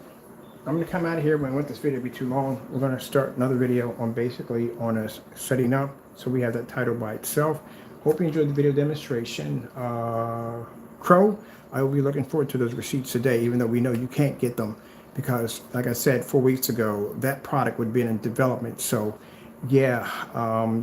I'm going to come out of here. When I want this video to be too long, we're going to start another video on basically on us setting up. So we have that title by itself. Hope you enjoyed the video demonstration. Crow, I will be looking forward to those receipts today, even though we know you can't get them because, like I said 4 weeks ago, that product would be in development. So yeah,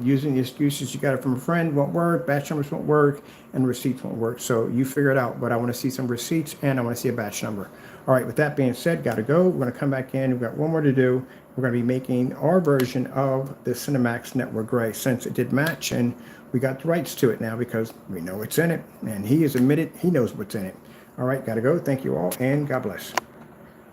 using the excuses you got it from a friend won't work, batch numbers won't work, and receipts won't work. So you figure it out, but I want to see some receipts and I want to see a batch number. All right, with that being said, got to go. We're going to come back in. We've got one more to do. We're going to be making our version of the Cinemax Network Gray since it did match, and we got the rights to it now because we know it's in it, and he has admitted he knows what's in it. All right, got to go. Thank you all, and God bless.